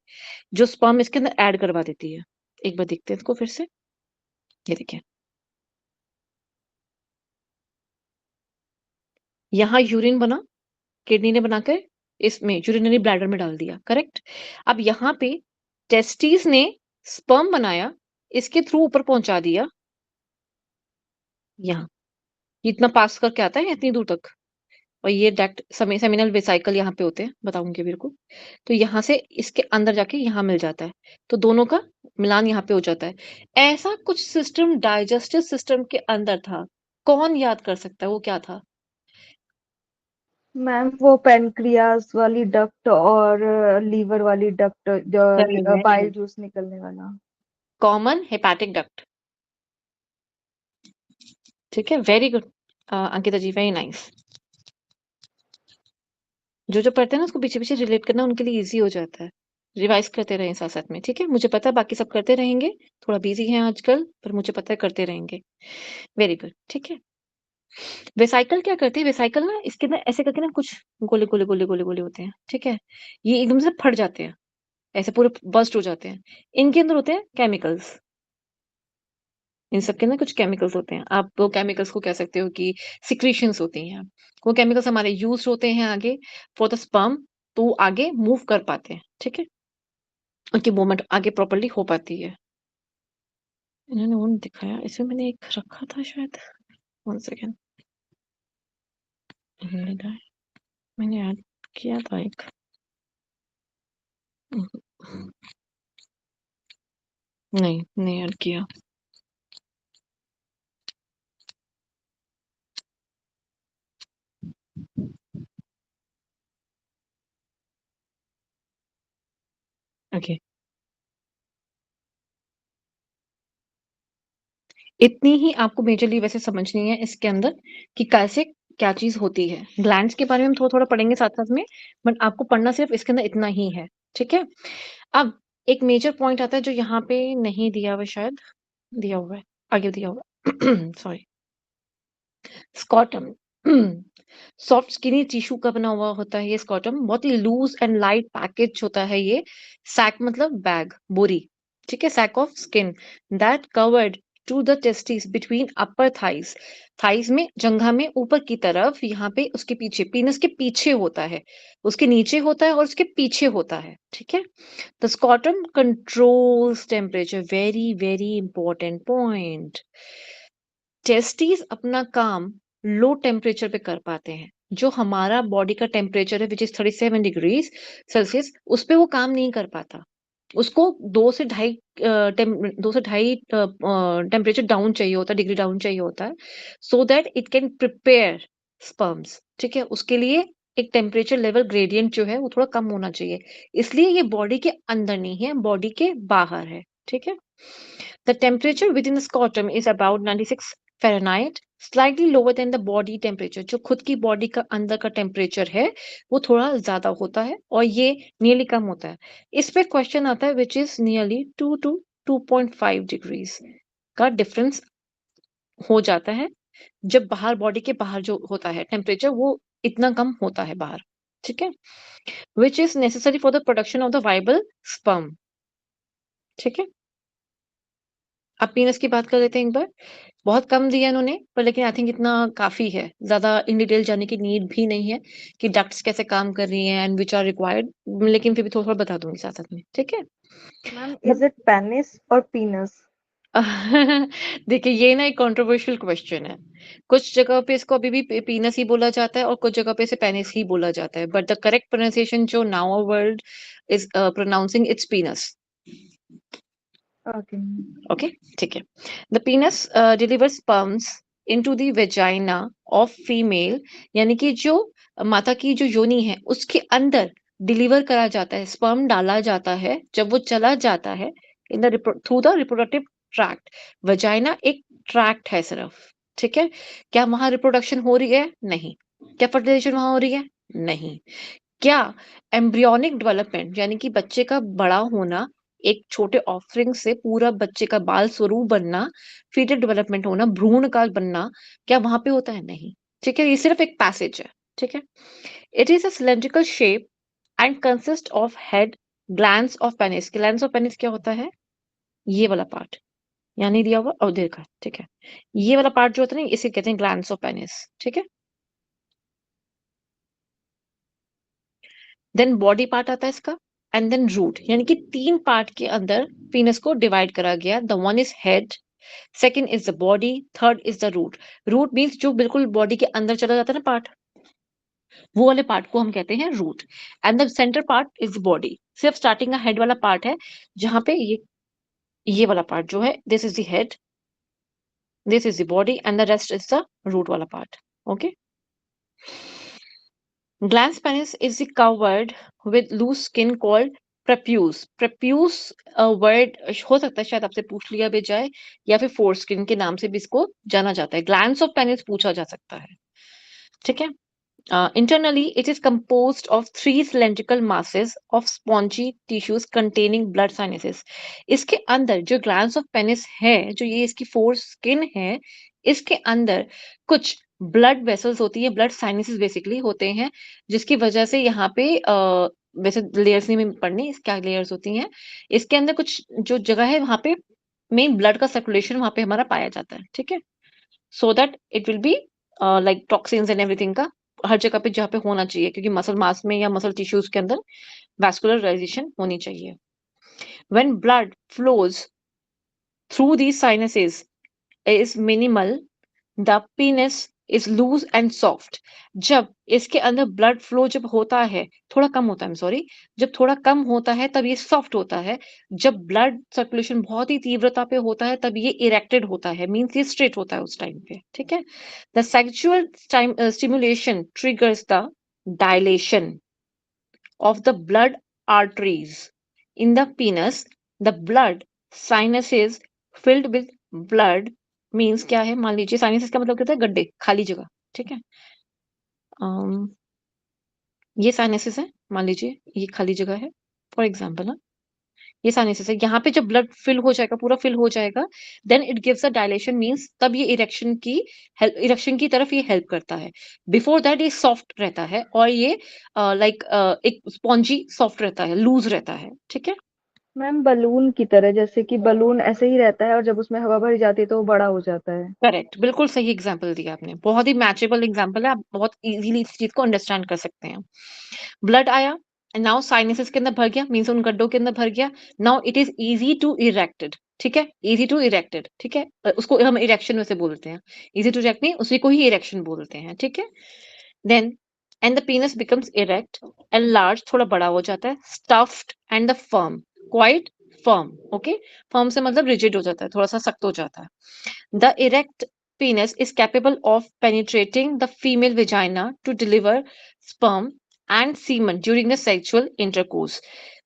जो स्पर्म इसके अंदर ऐड करवा देती है। एक बार देखते हैं इसको फिर से, ये देखिए यहाँ यूरिन बना, किडनी ने बनाकर इसमें यूरिनरी ब्लैडर में डाल दिया, करेक्ट। अब यहाँ पे टेस्टिस ने स्पर्म बनाया, इसके थ्रू ऊपर पहुंचा दिया, यहाँ ये इतना पास करके आता है इतनी दूर तक। और ये डक्ट सेमिनल वेसिकल यहाँ पे होते हैं, बताऊंगी मेरे को। तो यहाँ से इसके अंदर जाके यहाँ मिल जाता है, तो दोनों का मिलान यहाँ पे हो जाता है। ऐसा कुछ सिस्टम डाइजेस्टिव सिस्टम के अंदर था, कौन याद कर सकता है वो क्या था? मैम वो पेनक्रियास वाली डक्ट और लीवर वाली डक्ट, जो बाइल जूस निकलने वाला। Common hepatic duct. ठीक है, वेरी गुड अंकिता जी, वेरी नाइस। जो जो पढ़ते हैं ना उसको पीछे पीछे रिलेट करना उनके लिए इजी हो जाता है। रिवाइज करते रहें साथ साथ में, ठीक है। मुझे पता है बाकी सब करते रहेंगे, थोड़ा बिजी हैं आजकल, पर मुझे पता है करते रहेंगे। वेरी गुड, ठीक है। वेसाइकल क्या करती है? वेसाइकल ना इसके अंदर ऐसे करके ना कुछ गोले गोले गोले गोले गोले होते हैं, ठीक है। ये एकदम से फट जाते हैं, ऐसे पूरे बस्ट हो जाते हैं। इनके अंदर होते हैं केमिकल्स, इन सब के ना कुछ केमिकल्स होते हैं। आप वो केमिकल्स को कह सकते हो कि सिक्रीशंस होती हैं। वो केमिकल्स हमारे यूज होते हैं आगे फॉर द स्पर्म, तो वो आगे मूव कर पाते हैं, ठीक है। उनकी मूवमेंट आगे प्रॉपर्ली हो पाती है। इन्होंने वो नहीं दिखाया, इसमें मैंने एक रखा था शायद, 1 सेकेंड। मैंने ऐड किया था एक, नहीं नहीं ऐड किया। ओके, इतनी ही आपको मेजरली वैसे समझनी है इसके अंदर कि कैसे क्या चीज होती है। ग्लैंड्स के बारे में हम थोड़ा थोड़ा पढ़ेंगे साथ साथ में, बट आपको पढ़ना सिर्फ इसके अंदर इतना ही है, ठीक है। अब एक मेजर पॉइंट आता है जो यहाँ पे नहीं दिया हुआ, शायद दिया हुआ है, आगे दिया हुआ है sorry, scrotum. Soft skinny tissue का बना हुआ होता है ये स्कॉटम, बहुत ही लूज एंड लाइट पैकेज होता है ये। सैक मतलब बैग, बोरी, ठीक है। Sac of skin that covered to the testis between upper thighs, thighs में जंघा में ऊपर की तरफ, यहाँ पे उसके पीछे पीनस के पीछे होता है, उसके नीचे होता है और उसके पीछे होता है, ठीक है। The scrotum controls temperature, very very important point. Testes अपना काम लो टेम्परेचर पे कर पाते हैं। जो हमारा बॉडी का टेम्परेचर है विच इज 37 डिग्रीज सेल्सियस, उस पे वो काम नहीं कर पाता। उसको 2 से ढाई टेम्परेचर डाउन चाहिए होता है, डिग्री डाउन चाहिए होता है, so that it can prepare sperms, ठीक है। उसके लिए एक टेम्परेचर लेवल ग्रेडियंट जो है वो थोड़ा कम होना चाहिए, इसलिए ये बॉडी के अंदर नहीं है, बॉडी के बाहर है, ठीक है। The temperature within the scrotum is about 96 Fahrenheit, slightly lower than the body temperature. जो खुद की बॉडी का अंदर का टेम्परेचर है वो थोड़ा ज्यादा होता है और ये नियरली कम होता है। इस पे क्वेश्चन आता है which is nearly 2 to 2.5 degrees का डिफरेंस हो जाता है जब बाहर, बॉडी के बाहर जो होता है टेम्परेचर वो इतना कम होता है बाहर, ठीक है। Which is necessary for the production of the viable sperm, ठीक है। अब पीनस की बात कर लेते हैं एक बार। बहुत कम दिया इन्होंने, पर लेकिन आई थिंक इतना काफी है, ज्यादा इन डिटेल जाने की नीड भी नहीं है कि डक्ट्स कैसे काम कर रही हैं एंड विच आर रिक्वायर्ड, लेकिन फिर भी थोड़ा थोड़ा बता दूंगी साथ साथ में, ठीक है। मैम इज इट पेनिस और पीनस? देखिए ये ना एक कंट्रोवर्शियल क्वेश्चन है। कुछ जगह पे इसको अभी भी पीनस ही बोला जाता है और कुछ जगह पे इसे पेनिस ही बोला जाता है, बट द करेक्ट प्रोनाउंसिएशन जो now world is pronouncing it's पीनस। Okay. Okay, ठीक है। The पीनस delivers sperms into the vagina of female, यानी कि जो माता की जो योनि है उसके अंदर डिलीवर करा जाता है, स्पर्म डाला जाता है। जब वो चला जाता है in the through the reproductive tract, vagina एक ट्रैक्ट है सिर्फ, ठीक है। क्या वहां रिप्रोडक्शन हो रही है? नहीं। क्या फर्टिलाइजेशन वहां हो रही है? नहीं। क्या एम्ब्रियोनिक डेवलपमेंट यानी कि बच्चे का बड़ा होना एक छोटे ऑफरिंग से पूरा बच्चे का बाल स्वरूप बनना, फीटल डेवलपमेंट होना, भ्रूण काल बनना, क्या वहां पे होता है? नहीं। ठीक है, ये सिर्फ एक पैसेज है। ठीक है, it is a cylindrical shape and consist of head, glands of penis. Glands of penis क्या होता है? ये वाला पार्ट, यहाँ नहीं दिया हुआ और देखा। ठीक है, ये वाला पार्ट जो होता है ना, इसे कहते हैं ग्लैंड्स ऑफ पेनिस। ठीक है, देन बॉडी पार्ट आता है इसका, एंड देन रूट, यानी कि 3 पार्ट के अंदर पीनस को डिवाइड करा गया। The one is head, second is the body, third is the root. Root means जो बिल्कुल बॉडी के अंदर चला जाता है ना पार्ट, वो वाले पार्ट को हम कहते हैं root. And the centre part is body. सिर्फ स्टार्टिंग का हेड वाला पार्ट है, जहां पे ये वाला पार्ट जो है, this is the head, this is the body, and the rest is the root वाला part. Okay, glans penis is covered with loose skin called prepuce. Prepuce word हो सकता है शायद आपसे पूछ लिया भी जाए, या फिर फोर स्किन के नाम से भी इसको जाना जाता है। ग्लैंड्स ऑफ पेनिस पूछा जा सकता है। ठीक है, internally it is composed of 3 cylindrical masses of spongy tissues containing blood sinuses. इसके अंदर जो ग्लैंड्स ऑफ पेनिस है, जो ये इसकी फोर स्किन है, इसके अंदर कुछ ब्लड वेसल्स होती है, ब्लड साइनसेस बेसिकली होते हैं, जिसकी वजह से यहाँ पे वैसे लेयर्स नहीं में पढ़नी, क्या लेयर्स होती हैं, इसके अंदर कुछ जो जगह है वहां पे मेन ब्लड का सर्कुलेशन वहां पे हमारा पाया जाता है। ठीक है, so that it will be like toxins and everything का हर जगह पे जहाँ पे होना चाहिए, क्योंकि मसल मास में या मसल टिश्यूज के अंदर वैस्कुलराइजेशन होनी चाहिए। When blood flows through these sinuses is minimal, the penis is loose and soft. जब इसके अंदर ब्लड फ्लो जब होता है, थोड़ा कम होता है, सॉरी, जब थोड़ा कम होता है तब ये सॉफ्ट होता है। जब ब्लड सर्कुलेशन बहुत ही तीव्रता पे होता है तब ये इरेक्टेड होता है, मीन्स ये स्ट्रेट होता है उस टाइम पे। ठीक है, the sexual stimulation triggers the dilation of the blood arteries in the penis. The blood sinuses filled with blood means क्या है? मान लीजिए साइनसेस का मतलब क्या होता है? गड्ढे, खाली जगह। ठीक है, ये साइनसेस है, मान लीजिए ये खाली जगह है, फॉर एग्जाम्पल ना, ये साइनसेस है। यहाँ पे जब ब्लड फिल हो जाएगा, पूरा फिल हो जाएगा, then it gives a dilation, means तब ये इरेक्शन की तरफ ये हेल्प करता है। बिफोर दैट ये सॉफ्ट रहता है, और ये लाइक एक स्पॉन्जी सॉफ्ट रहता है, लूज रहता है। ठीक है, मैम बलून की तरह, जैसे कि बलून ऐसे ही रहता है और जब उसमें हवा भरी जाती है तो वो बड़ा हो जाता है। करेक्ट, बिल्कुल सही एग्जाम्पल दिया आपने, बहुत ही मैचेबल एग्जाम्पल है, आप बहुत इजीली इस चीज को अंडरस्टैंड कर सकते हैं। ब्लड आया, नाउ साइनसेस के अंदर भर गया, मीन्स उन गड्ढों के अंदर भर गया। Now it is easy to erected. ठीक है, इजी टू इरेक्टेड। ठीक है, उसको हम इरेक्शन में से बोलते हैं, इजी टू इरेक्ट नहीं, उसी को ही इरेक्शन बोलते हैं। ठीक है, then and the penis becomes erect and large, थोड़ा बड़ा हो जाता है, stuffed and the firm, quite firm. Okay, firm से मतलब रिजिड हो जाता है, थोड़ा सा सख्त हो जाता है। The erect penis is capable of penetrating the female vagina to deliver sperm and semen during the sexual intercourse.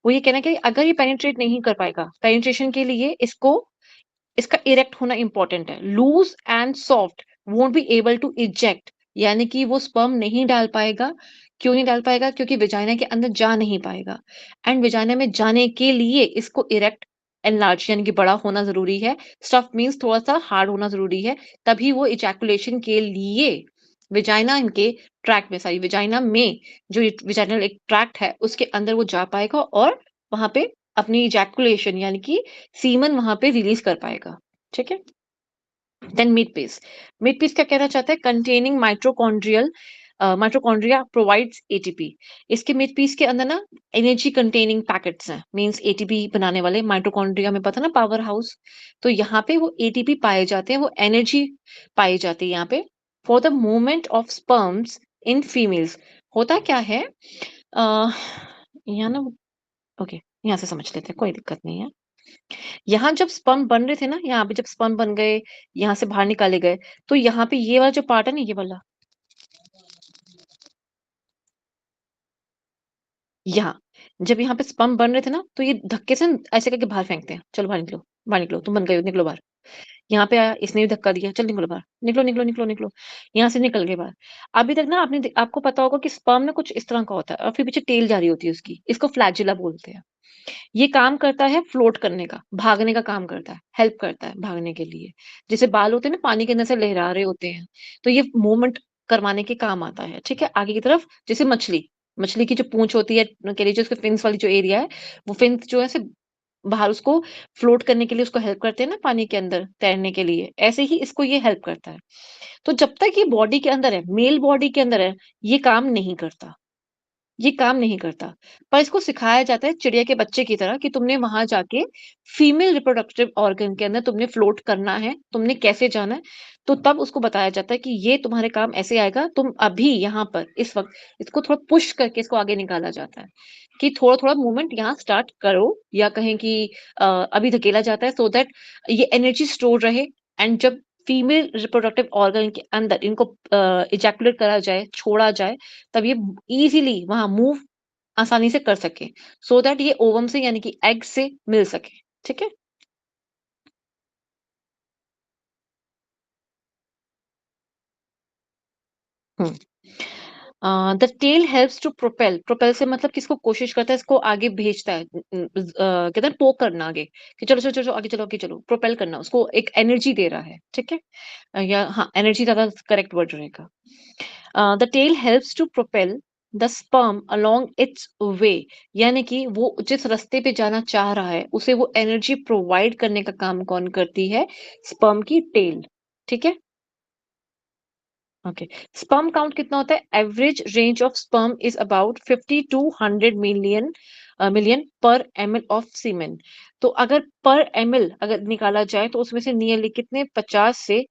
वो ये कहना है कि अगर ये पेनिट्रेट नहीं कर पाएगा, पेनिट्रेशन के लिए इसका इरेक्ट होना इंपॉर्टेंट है। Loose and soft won't be able to eject, यानी कि वो स्पर्म नहीं डाल पाएगा। क्यों नहीं डाल पाएगा? क्योंकि विजाइना के अंदर जा नहीं पाएगा, एंड विजाइना में जाने के लिए इसको इरेक्ट एनलार्ज यानी कि बड़ा होना जरूरी है। स्टफ मीन्स थोड़ा सा हार्ड होना जरूरी है, तभी वो इजैकुलेशन के लिए विजाइना इनके ट्रैक में, सारी विजाइना में जो विजाइनल एक ट्रैक्ट है उसके अंदर वो जा पाएगा और वहां पे अपनी इजैकुलेशन यानी कि सीमन वहां पे रिलीज कर पाएगा। ठीक है, देन मिड पीस क्या कहना चाहता है? Containing mitochondrial, mitochondria provides ATP. इसके मिड पीस के अंदर ना एनर्जी कंटेनिंग पैकेट्स हैं, मींस एटीपी बनाने वाले। माइटोकॉन्ड्रिया में पता ना पावर हाउस, तो यहाँ पे वो एटीपी पाए जाते हैं, वो एनर्जी पाई जाती है यहाँ पे for the movement of sperms in females. होता क्या है, यहाँ ना, ओके यहाँ से समझ लेते हैं, कोई दिक्कत नहीं है। यहाँ जब स्पर्म बन रहे थे ना, यहाँ पे जब स्पर्म बन गए, यहाँ से बाहर निकाले गए, तो यहाँ पे ये वाला जो पार्ट है ना, ये वाला, यहाँ जब यहाँ पे स्पर्म बन रहे थे ना, तो ये धक्के से ऐसे करके बाहर फेंकते हैं, चलो बाहर निकलो, बाहर निकलो, तुम बन गए हो, निकलो बाहर। यहाँ पे आया, इसने भी धक्का दिया, चल निकलो बाहर, निकलो निकलो निकलो निकलो, यहाँ से निकल गए बाहर। अभी तक ना आपको पता होगा कि स्पर्म ना कुछ इस तरह का होता है और फिर पीछे टेल जा रही होती है उसकी, इसको फ्लैजिला बोलते हैं। ये काम करता है फ्लोट करने का, भागने का काम करता है, हेल्प करता है भागने के लिए। जैसे बाल होते हैं ना पानी के अंदर से लहरा रहे होते हैं, तो ये मूवमेंट करवाने के काम आता है, ठीक है? आगे की तरफ जैसे मछली, मछली की जो पूँछ होती है कह लीजिए उसके फिन्स वाली जो एरिया है, वो फिन्स जो है ऐसे बाहर उसको फ्लोट करने के लिए उसको हेल्प करते हैं ना पानी के अंदर तैरने के लिए, ऐसे ही इसको ये हेल्प करता है। तो जब तक ये बॉडी के अंदर है, मेल बॉडी के अंदर है, ये काम नहीं करता। ये काम नहीं करता। पर इसको सिखाया जाता है चिड़िया के बच्चे की तरह कि तुमने वहाँ जाके फीमेल रिप्रोडक्टिव ऑर्गन के अंदर तुमने फ्लोट करना है, तुमने कैसे जाना है, तो तब उसको बताया जाता है कि ये तुम्हारे काम ऐसे आएगा, तुम अभी यहाँ पर इस वक़्त इसको थोड़ा पुश करके इसको आगे निकाला जाता है, कि थोड़ा-थोड़ा मूवमेंट यहाँ स्टार्ट करो या कहें कि अभी धकेला जाता है सो दैट ये एनर्जी स्टोर रहे एंड जब फीमेल रिप्रोडक्टिव ऑर्गन के अंदर इनको इजैकुलेट करा जाए, छोड़ा जाए, तब ये ईज़िली वहाँ मूव आसानी से कर सकें, सो दैट ये ओवम से यानी कि एग से मिल सके, ठीक है? हुँ। The tail helps to propel, propel से मतलब किसको कोशिश करता है, इसको आगे भेजता है। कहते हैं पोक करना आगे, कि चलो, चलो, चलो, आगे चलो, प्रोपेल करना, उसको एक एनर्जी दे रहा है, ठीक है? या हाँ, एनर्जी ज़्यादा करेक्ट वर्ड रहेगा। The tail helps to propel the sperm along its way, यानी कि वो जिस रास्ते पे जाना चाह रहा है, उसे वो एनर्जी प्रोवाइड करने का काम कौन करती है? स्पर्म की टेल, ठीक है? ओके। स्पर्म काउंट कितना होता है? Average range of sperm is about 50 to 100 million per ml of semen. तो अगर पर एमएल अगर निकाला जाए तो उसमें से नियरली कितने 50 से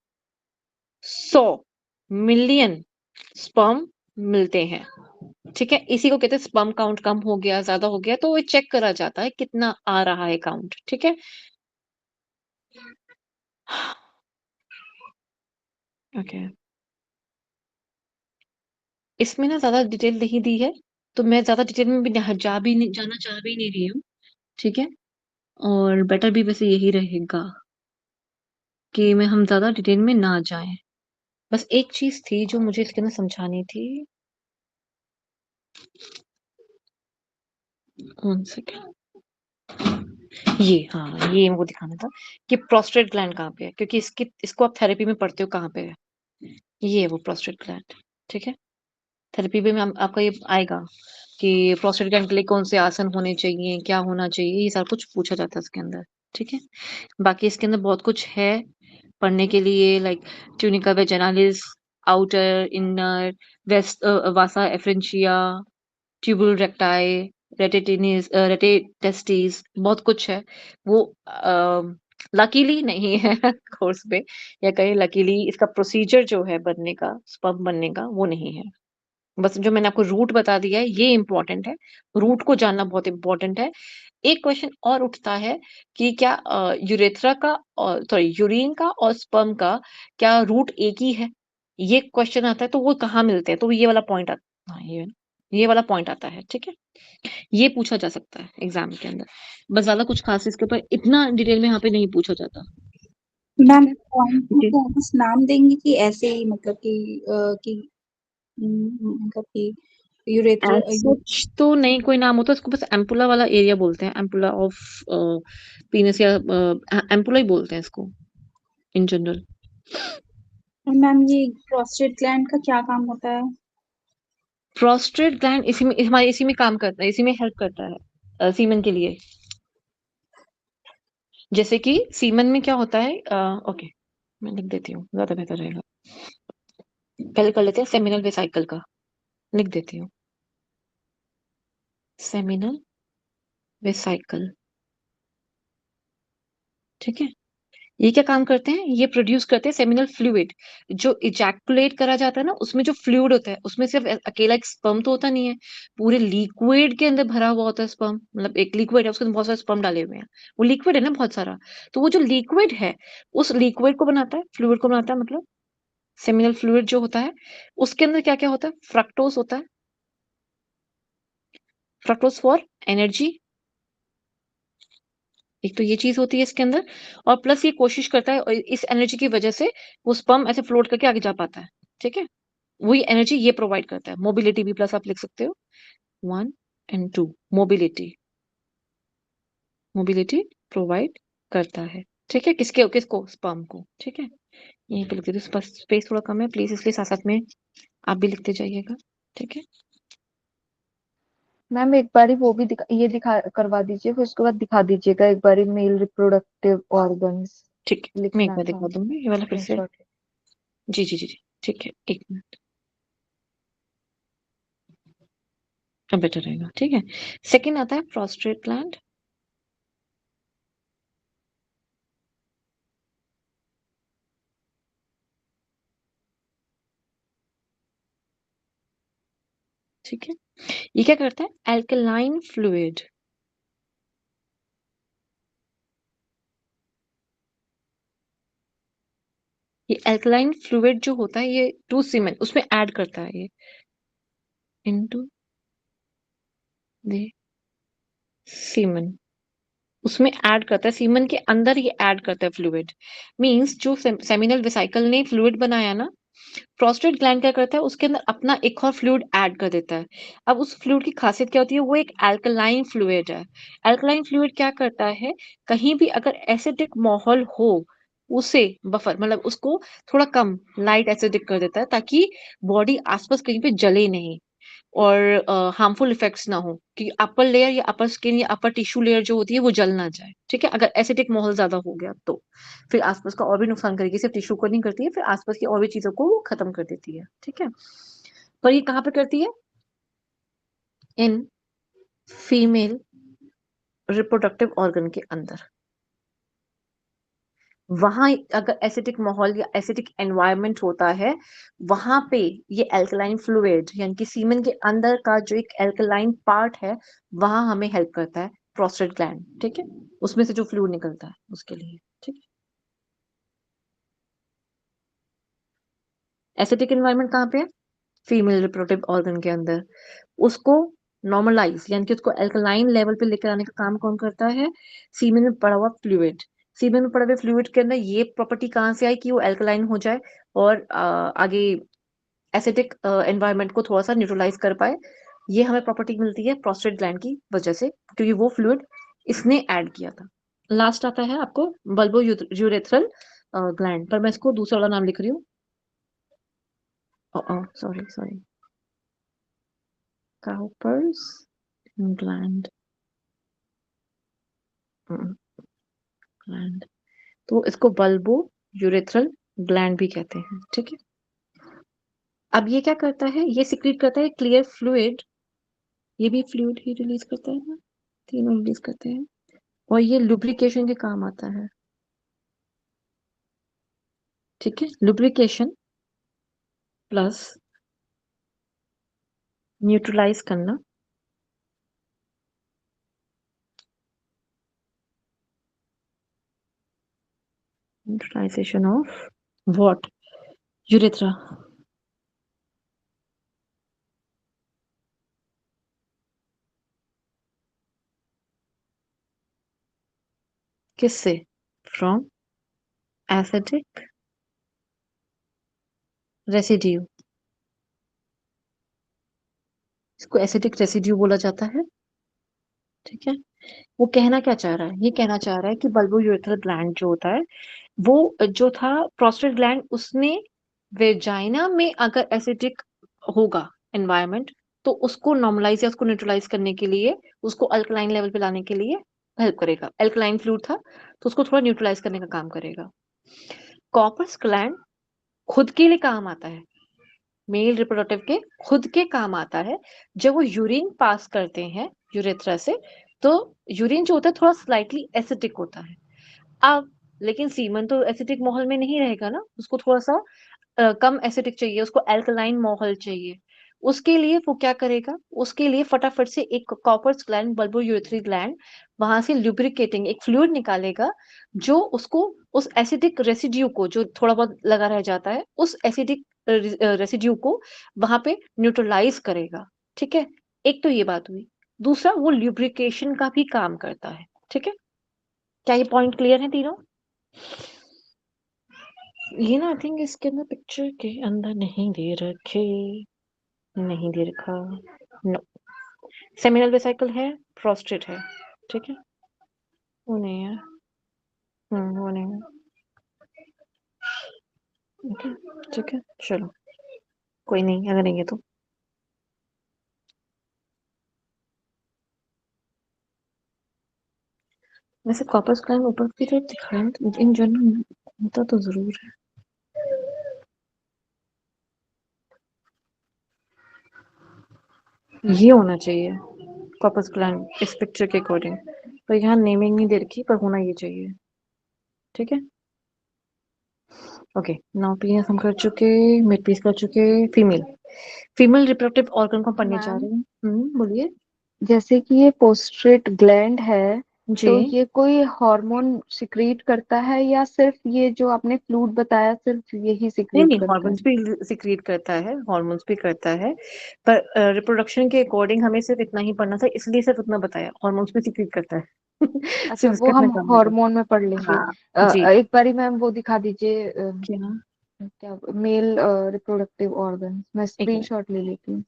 100 मिलियन स्पर्म मिलते हैं, ठीक है? इसी को कहते हैं स्पर्म काउंट कम हो गया, ज्यादा हो गया, तो वो चेक करा जाता है कितना आ रहा है काउंट, ठीक है? ओके। इसमें ना ज़्यादा डिटेल नहीं दी है, तो मैं ज़्यादा डिटेल में भी जाना चाह भी नहीं रही हूँ, ठीक है? और बेटर भी वैसे यही रहेगा कि हम ज़्यादा डिटेल में ना जाएँ। बस एक चीज़ थी जो मुझे इसके अंदर समझानी थी। 1 सेकंड। ये हाँ, ये मेरे को दिखाना था कि प्रोस्टेट ग्लैंड कहाँ पे है? क्योंकि इसको आप थेरेपी में पढ़ते हो कहाँ पे है? ये है वो प्रोस्टेट ग्लैंड, ठीक है? थेरेपी में आपका ये आएगा कि प्रोस्टेट ग्लैंड के लिए कौन से आसन होने चाहिए, क्या होना चाहिए, ये सारा कुछ पूछा जाता है इसके अंदर, ठीक है? बाकी इसके अंदर बहुत कुछ है पढ़ने के लिए लाइक ट्यूनिका वेजाइनालिस, आउटर, इनर, वासा एफ्रेंशिया, ट्यूबुल रेक्टाई, रेटेटेस्टिस बहुत कुछ है। वो लकीली नहीं है कोर्स पे या कहें लकीली इसका प्रोसीजर जो है बनने का, स्पर्म बनने का वो नहीं है। बस जो मैंने आपको रूट बता दिया है ये इम्पोर्टेंट है। रूट को जानना बहुत इम्पोर्टेंट है। एक क्वेश्चन और उठता है कि क्या यूरेथ्रा का और सॉरी यूरिन का और स्पर्म का क्या रूट एक ही है? ये क्वेश्चन आता है तो वो कहाँ मिलते हैं? तो ये वाला पॉइंट आता हाँ, ये वाला पॉइंट आता है, ठीक है? ये पूछा जा सकता है एग्ज़ाम के अंदर। बस ज़्यादा कुछ ख़ास इसके ऊपर इतना डिटेल में यहाँ पे नहीं पूछा जाता। मैम ठीक है? पॉइंट जी। को कुछ नाम देंगे कि ऐसे ही मतलब कि मतलब कि यूरेथ्रा एज़ सच तो नहीं कोई नाम होता, उसको बस एम्पुला वाला एरिया बोलते हैं, एम्पुला ऑफ पीनस या एम्पुला ही बोलते हैं इसको इन जनरल। मैम ये प्रोस्टेट ग्लैंड का क्या काम होता है? प्रोस्टेट ग्लैंड इसी में काम करता है, इसी में हेल्प करता है सीमन के लिए। जैसे कि सीमन में क्या होता है ओके मैं लिख देती हूँ, ज़्यादा बेहतर रहेगा। पहले कर लेते हैं सेमिनल वेसिकल का, लिख देती हूँ। सेमिनल वेसिकल, ठीक है? ये क्या काम करते हैं? ये प्रोड्यूस करते हैं सेमिनल फ्लूइड। जो इजैकुलेट करा जाता है ना, उसमें जो फ्लूइड होता है, उसमें सिर्फ अकेला एक स्पर्म तो होता नहीं है। पूरे लिक्विड के अंदर भरा हुआ होता है स्पर्म। मतलब एक लिक्विड है, उसके अंदर बहुत सारे स्पर्म डाले हुए हैं। वो लिक्विड है ना बहुत सारा। तो वो जो लिक्विड है, उस लिक्विड को बनाता है, फ्लूइड को बनाता है मतलब सेमिनल फ्लूइड जो होता है, उसके अंदर क्या-क्या होता है? फ्रक्टोज होता है। फ्रक्टोज फॉर एनर्जी, एक तो ये चीज़ होती है इसके अंदर और प्लस ये कोशिश करता है और इस एनर्जी की वजह से वो स्पर्म ऐसे फ्लोट करके आगे जा पाता है, ठीक है? वही एनर्जी ये प्रोवाइड करता है। मोबिलिटी भी प्लस आप लिख सकते हो 1 एंड 2 मोबिलिटी। मोबिलिटी प्रोवाइड करता है। ठीक है, किसके किसको, स्पर्म को। ठीक है, यहीं पे लिख देती हूँ, स्पेस थोड़ा कम है प्लीज, इसलिए साथ साथ में आप भी लिखते जाइएगा। ठीक है, मैम एक बारी वो भी ये दिखा करवा दीजिए, फिर उसके बाद दिखा दीजिएगा एक बारी मेल रिप्रोडक्टिव ऑर्गन्स ठीक है, मैं एक लिखना बार था, दिखा दूंगी ये वाला फिर से। स्क्रीनशॉट। जी जी जी जी, ठीक है, एक मिनट, अब बेटर रहेगा। ठीक है, सेकंड आता है प्रोस्ट्रेट ग्लैंड। ठीक है, ये क्या करता है, एल्कलाइन फ्लूइड, ये एल्कलाइन फ्लूइड जो होता है ये टू सीमेन उसमें ऐड करता है, ये इनटू द सीमेन, उसमें ऐड करता है, सीमन के अंदर ये ऐड करता है फ्लूइड। मींस जो सेमिनल वेसिकल ने फ्लूइड बनाया ना, प्रोस्टेट ग्लैंड क्या करता है, उसके अंदर अपना एक और फ्लूइड ऐड कर देता है। अब उस फ्लूइड की खासियत क्या होती है, वो एक अल्कलाइन फ्लूइड है। अल्कलाइन फ्लूइड क्या करता है, कहीं भी अगर एसिडिक माहौल हो, उसे बफर मतलब उसको थोड़ा कम लाइट एसिडिक कर देता है, ताकि बॉडी आसपास कहीं पे जले नहीं और हार्मफुल इफेक्ट्स ना हो, कि अपर लेयर या अपर स्किन या अपर टिश्यू लेयर जो होती है वो जल ना जाए। ठीक है, अगर एसिडिक माहौल ज्यादा हो गया तो फिर आसपास का और भी नुकसान करेगी, सिर्फ टिश्यू को नहीं करती है, फिर आसपास की और भी चीजों को वो खत्म कर देती है। ठीक है, पर ये कहाँ पे करती है, इन फीमेल रिप्रोडक्टिव ऑर्गन के अंदर। वहां अगर एसिडिक माहौल या एसिडिक एनवायरनमेंट होता है, वहां पे ये एल्कलाइन फ्लूइड यानी कि सीमेन के अंदर का जो एक एल्कलाइन पार्ट है, वहां हमें हेल्प करता है प्रोस्टेट ग्लैंड। ठीक है, उसमें से जो फ्लूइड निकलता है उसके लिए। ठीक है, एसिडिक एनवायरनमेंट कहाँ पे है, फीमेल रिप्रोडक्टिव ऑर्गन के अंदर। उसको नॉर्मलाइज यानी कि उसको एल्कलाइन लेवल पे लेकर आने का काम कौन करता है, सीमेन में पड़ा हुआ फ्लूइड। सीमेन में पड़े हुए फ्लूइड के अंदर ये प्रॉपर्टी कहाँ से आई कि वो एल्कलाइन हो जाए और आगे एसिडिक एनवायरनमेंट को थोड़ा सा न्यूट्रलाइज कर पाए। ये हमें प्रॉपर्टी मिलती है प्रोस्टेट ग्लैंड की वजह से, क्योंकि वो फ्लूइड इसने ऐड किया था। लास्ट आता है आपको बल्बो यूरेथ्रल ग्लैंड, पर मैं इसको दूसरा वाला नाम लिख रही हूँ, sorry sorry, Cowper's gland, gland, तो इसको बल्बो यूरेथ्रल ग्लैंड भी कहते हैं। ठीक है, अब ये क्या करता है, ये सिक्रीट करता है क्लियर फ्लूइड, ये भी फ्लूइड ही रिलीज करता है ना, तीनों रिलीज करते हैं, और ये लुब्रिकेशन के काम आता है। ठीक है, लुब्रिकेशन प्लस न्यूट्रलाइज करना, न्यूट्रलाइजेशन ऑफ व्हाट, यूरेथ्रा। किससे, फ्रॉम एसिडिक रेसिड्यू, इसको एसिडिक रेसिड्यू बोला जाता है। ठीक है, वो कहना क्या चाह रहा है, ये कहना चाह रहा है कि बल्बो यूरेथ्रल ग्लैंड जो होता है, वो जो था प्रोस्टेट ग्लैंड, उसने वेजाइना में अगर एसिडिक होगा एनवायरनमेंट, तो उसको नॉर्मलाइज या उसको न्यूट्रलाइज करने के लिए, उसको अल्कलाइन लेवल पे लाने के लिए हेल्प करेगा। अल्कलाइन फ्लूइड था तो उसको थोड़ा न्यूट्रलाइज करने का काम करेगा। कॉर्पस ग्लैंड खुद के लिए काम आता है, मेल रिप्रोडक्टिव के खुद के काम आता है। जब वो यूरिन पास करते हैं यूरेथ्रा से, तो यूरिन जो होता है थोड़ा स्लाइटली एसिडिक होता है। अब लेकिन सीमन तो एसिडिक माहौल में नहीं रहेगा ना, उसको थोड़ा सा कम एसिडिक चाहिए, उसको एल्कलाइन माहौल चाहिए। उसके लिए वो क्या करेगा, उसके लिए फटाफट से एक कॉपर्स ग्लैंड, बल्बो यूरेथ्री ग्लैंड, वहां से ल्यूब्रिकेटिंग एक फ्लूइड निकालेगा, जो उसको उस एसिडिक रेसिड्यू को जो थोड़ा बहुत लगा रह जाता है, उस एसिडिक रेसिड्यू को वहां पे न्यूट्रलाइज करेगा। ठीक है, एक तो ये बात हुई। दूसरा, वो ल्यूब्रिकेशन का भी काम करता है। ठीक है, क्या ये पॉइंट क्लियर है तीनों? ये ना आई थिंक इसके अंदर पिक्चर के अंदर नहीं दे रखे, नहीं दे रखा, नो। सेमिनल वेसिकल है, प्रोस्टेट है। ठीक है, वो नहीं है। वो नहीं है। ओके, ठीक है, चलो, कोई नहीं, अगर नहीं है तो। वैसे कॉर्पस क्लाइम ऊपर की तरफ दिखाएं तो इन जनरल होता तो जरूर है। ये होना चाहिए कॉर्पस क्लाइम इस पिक्चर के अकॉर्डिंग, पर यहाँ नेमिंग नहीं दे रखी, पर होना ये चाहिए। ठीक है, ओके। नाउ पीएस हम कर चुके, मिड पीस कर चुके। फीमेल फीमेल रिप्रोडक्टिव ऑर्गन को पढ़ने जा मैम, रहे हैं। बोलिए। जैसे कि ये पोस्ट्रेट ग्लैंड है, जी, तो ये कोई हार्मोन सिक्रीट करता है या सिर्फ ये जो आपने फ्लूइड बताया सिर्फ यही नहीं सिक्रीट नहीं, करता हॉर्मोन्स है? भी सिक्रीट करता है, हॉर्मोन्स भी करता है, पर रिप्रोडक्शन के अकॉर्डिंग हमें सिर्फ इतना ही पढ़ना था, इसलिए सिर्फ उतना बताया, हॉर्मोन्स भी सिक्रीट करता है। अच्छा, सिर्फ वो इसका इतना हम काम होगा। हार्मोन में पढ़ लेंगे। हाँ जी। एक बारी मैम वो दिखा दीजिए, क्या? क्या मेल रिप्रोडक्टिव ऑर्गन, मैं एक मिनट, स्क्रीनशॉट ले लेती हूँ।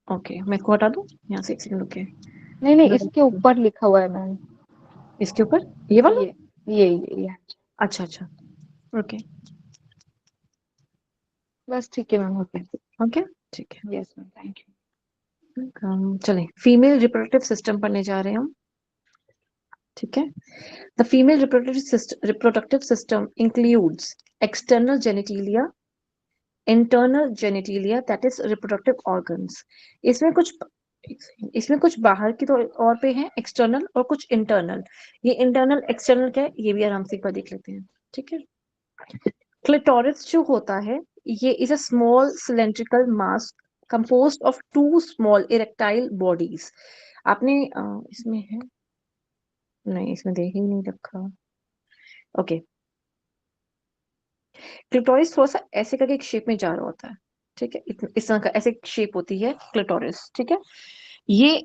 ओके, मैं इसको हटा दूँ यहाँ से, एक सेकंड रुके। नहीं नहीं, इसके ऊपर लिखा हुआ है मैम। इसके ऊपर ये वाला? ये अच्छा अच्छा, ओके बस ठीक है मैम, ओके। ओके, ठीक यस मैम, थैंक यू। है। चलें, फीमेल रिप्रोडक्टिव सिस्टम पढ़ने जा रहे हैं हम। ठीक है, the female reproductive system includes external genitalia, internal genitalia that is reproductive organs. इसमें कुछ इसमें कुछ बाहर की तौर पे हैं एक्सटर्नल, और कुछ इंटरनल। ये इंटरनल एक्सटर्नल क्या है ये भी आराम से एक बार देख लेते हैं। ठीक है, क्लिटोरिस जो होता है, ये is a small cylindrical mass composed of two small erectile bodies. आपने इसमें है, नहीं इसमें देख ही नहीं रखा। ओके, क्लिटोरिस थोड़ा सा ऐसे करके एक शेप में जा रहा होता है। ठीक है, इस तरह का ऐसे शेप होती है क्लिटोरिस। ठीक है, ये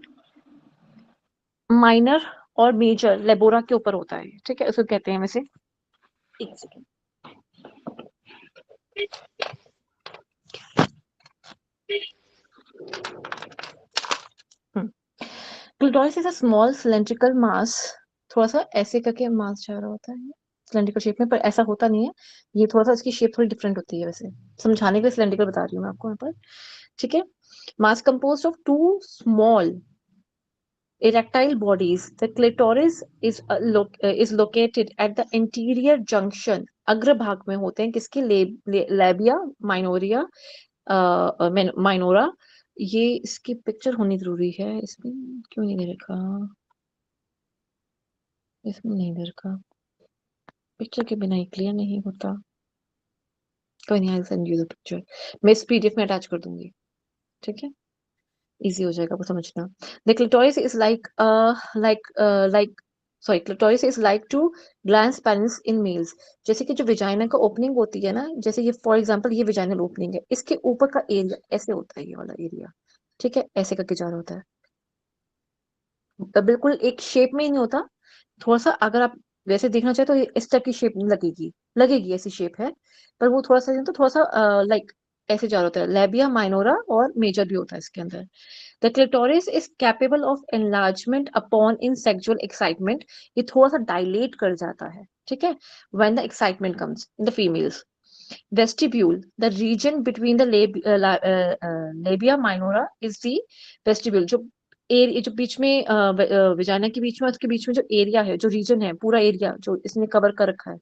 माइनर और मेजर लेबोरा के ऊपर होता है। ठीक है, उसको कहते हैं वैसे, एक second. Clitoris is a small cylindrical mass, थोड़ा सा ऐसे करके मास जा रहा होता है सिलेंड्रिकल शेप में, पर ऐसा होता नहीं है। ये थोड़ा सा इसकी शेप थोड़ी डिफरेंट होती है, वैसे समझाने के लिए सिलेंड्रिकल बता रही हूँ मैं आपको यहाँ पर। ठीक है, mass composed of two small erectile bodies. The clitoris is located at the anterior junction, अग्र भाग में होते हैं किसके, लेबिया माइनोरिया, माइनोरा। ये इसकी पिक्चर होनी जरूरी है, इसमें क्यों नहीं दे रखा, इसमें नहीं दे रखा, पिक्चर के बिना ही क्लियर नहीं होता। कोई नहीं, I send you the picture, मैं इस पीडीएफ में अटैच कर दूंगी। ठीक है, इजी हो जाएगा वो समझना। The clitoris is like sorry, clitoris is like to glans penis in males. जैसे कि जो विजाइना का ओपनिंग होती है ना, जैसे ये फॉर एग्जांपल ये विजाइनल ओपनिंग है, इसके ऊपर का एरिया ऐसे होता है, ये वाला एरिया। ठीक है, ऐसे करके जा रहा होता है, तो बिल्कुल एक शेप में ही नहीं होता। थोड़ा सा अगर आप वैसे देखना चाहे तो ये इस टाइप की शेप लगेगी, लगेगी ऐसी शेप है, पर वो थोड़ा सा तो थोड़ा सा लाइक ऐसे जा रहा होता है। लेबिया माइनोरा और मेजर भी होता है इसके अंदर। The clitoris is capable of enlargement upon in sexual excitement. ये थोड़ा सा dilate कर जाता है। ठीक है, when the excitement comes in the females. Vestibule, the region between the labia minora is the vestibule. जो एरिया जो बीच में विजाइना के बीच में, उसके बीच में जो एरिया है, जो रीजन है, पूरा एरिया जो इसने कवर कर रखा है,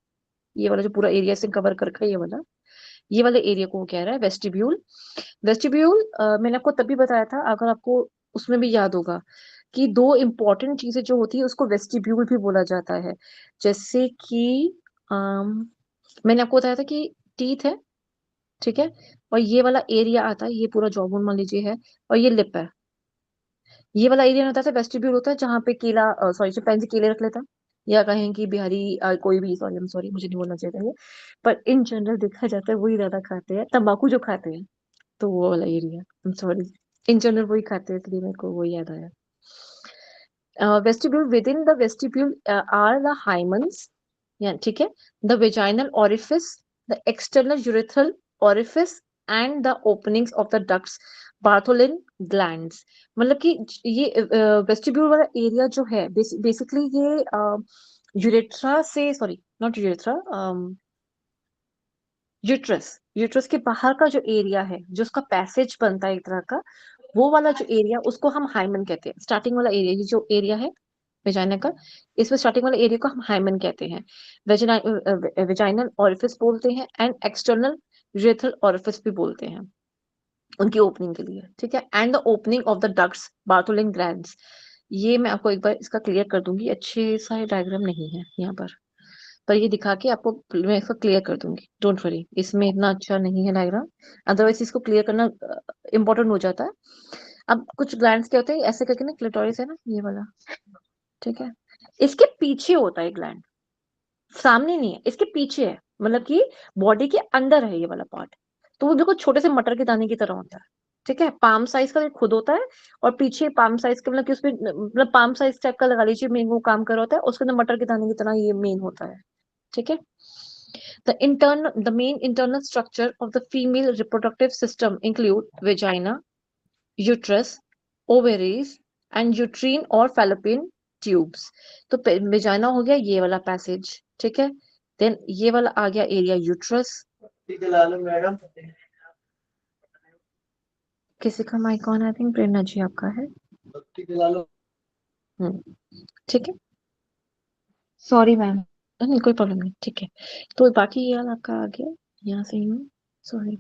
ये वाला जो पूरा एरिया इसने कवर कर रखा है, ये वाले एरिया को वो कह रहा है वेस्टिब्यूल। वेस्टिब्यूल मैंने आपको तभी बताया था, अगर आपको उसमें भी याद होगा, कि दो इंपॉर्टेंट चीजें जो होती है उसको वेस्टिब्यूल भी बोला जाता है। जैसे कि मैंने आपको बताया था कि टीथ है, ठीक है, और ये वाला एरिया आता है, ये पूरा जॉबून मान लीजिए है, और ये लिप है। ये वाला एरिया होता है वेस्टिब्यूल होता है, जहाँ पे केला सॉरी चिंपैंजी केले रख लेता है, या कहें कि बिहारी कोई भी, सॉरी आई एम सॉरी, मुझे नहीं बोलना चाहिए था ये, पर इन जनरल देखा जाता है वही ज्यादा खाते हैं, तंबाकू जो खाते हैं, तो वो वाला area, I am sorry, in general वही खाते हैं, इसलिए मेरे को वो याद आया। Vestibule, within the vestibule are the hymens, या ठीक है, the vaginal orifice, the external urethral orifice and the openings of the ducts Bartholin glands. मतलब कि ये वेस्टिब्यूल वाला एरिया जो है बेसिकली ये यूरेथ्रा से, sorry not urethra, uterus, uterus के बाहर का जो एरिया है, जो उसका पैसेज बनता है एक तरह का, वो वाला जो एरिया उसको हम हाइमन कहते हैं। स्टार्टिंग वाला एरिया, ये जो एरिया है वेजाइना का, इसमें स्टार्टिंग वाले एरिया को हम हाइमन कहते हैं। वेजाइनल ऑरिफिस बोलते हैं एंड एक्सटर्नल यूरेथ्रल ऑरिफिस भी बोलते हैं उनकी ओपनिंग के लिए, ठीक है। And the opening of the ducts Bartholin glands, ये मैं आपको एक बार इसका क्लियर कर दूंगी, अच्छे सा डायग्राम नहीं है यहाँ पर ये दिखा के आपको मैं इसको क्लियर कर दूंगी, डोंट वरी, इसमें इतना अच्छा नहीं है डायग्राम, अदरवाइज इसको क्लियर करना इम्पोर्टेंट हो जाता है। अब कुछ ग्लैंड्स क्या होते हैं ऐसे करके ना, क्लिटोरिस है ना ये वाला, ठीक है, इसके पीछे होता है ग्लैंड, सामने नहीं है, इसके पीछे है, मतलब कि बॉडी के अंदर है ये वाला पार्ट। तो वो बिल्कुल छोटे से मटर के दाने की तरह होता है, ठीक है। पाम साइज का ये खुद होता है, और पीछे पाम साइज का, मतलब कि उसमें, मतलब पाम साइज टाइप का लगा लीजिए, मेन वो काम कर रहा होता है, उसके अंदर मटर के दाने की तरह ये मेन होता है, ठीक है। The main internal structure of the female reproductive system include vagina, uterus, ovaries, and uterine or fallopian tubes. तो वेजाइना हो गया ये वाला पैसेज, ठीक है। देन ये वाला आ गया एरिया यूट्रस। किसी का माइक ऑन, आई थिंक प्रेरणा जी आपका है। ठीक है, सॉरी मैम। नहीं कोई प्रॉब्लम नहीं, ठीक है। तो बाकी ये वाला आपका आ गया, यहाँ से ही, सॉरी,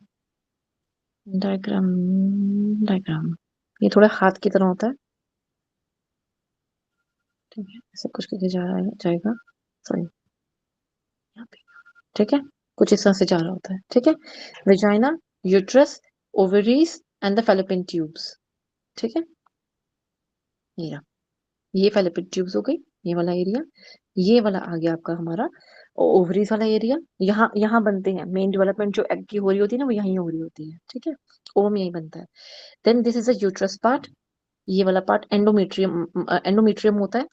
डायग्राम, डायग्राम ये थोड़ा हाथ की तरह होता है, ठीक है, सब कुछ करके जा रहा है, जाएगा, सॉरी, यहाँ पे, ठीक है, कुछ इस तरह से जा रहा होता है, ठीक है। Vagina, uterus, ovaries and the fallopian tubes, ठीक है। ये रहा, ये फैलोपियन ट्यूब्स हो गई, ये वाला एरिया, ये वाला आ गया आपका हमारा ओवरीज वाला एरिया। यहाँ यहाँ बनते हैं मेन डेवलपमेंट, जो एग की हो रही होती है ना, वो यहीं हो रही होती है, ठीक है, ओवम यहीं बनता है। Then this is a uterus part, ये वाला पार्ट एंडोमेट्रियम, एंडोमेट्रियम होता है।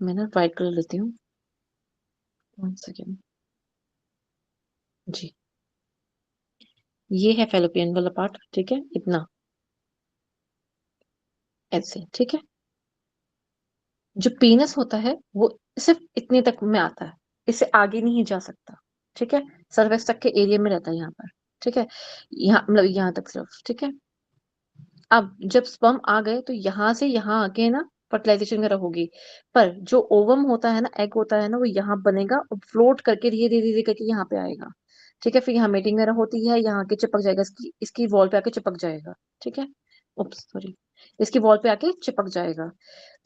मैं ना व्हाइट कलर लेती हूँ, 1 सेकेंड जी। ये है फेलोपियन वाला पार्ट, ठीक है, इतना ऐसे, ठीक है। जो पेनस होता है वो सिर्फ इतने तक में आता है, इससे आगे नहीं जा सकता, ठीक है। सर्विस तक के एरिया में रहता है यहाँ पर, ठीक है, यहाँ मतलब यहाँ तक सिर्फ, ठीक है। अब जब स्पर्म आ गए तो यहाँ से यहाँ आके ना फर्टिलाइजेशन वगैरह होगी, पर जो ओवम होता है ना, एग होता है ना, वो यहाँ बनेगा और फ्लोट करके धीरे धीरे धीरे करके यहाँ पे आएगा, ठीक है। फिर यहाँ मीटिंग वगैरह होती है, यहाँ आके चिपक जाएगा, इसकी वॉल पे आके चिपक जाएगा, ठीक है। उप्स सॉरी, इसकी वॉल पे आके चिपक जाएगा।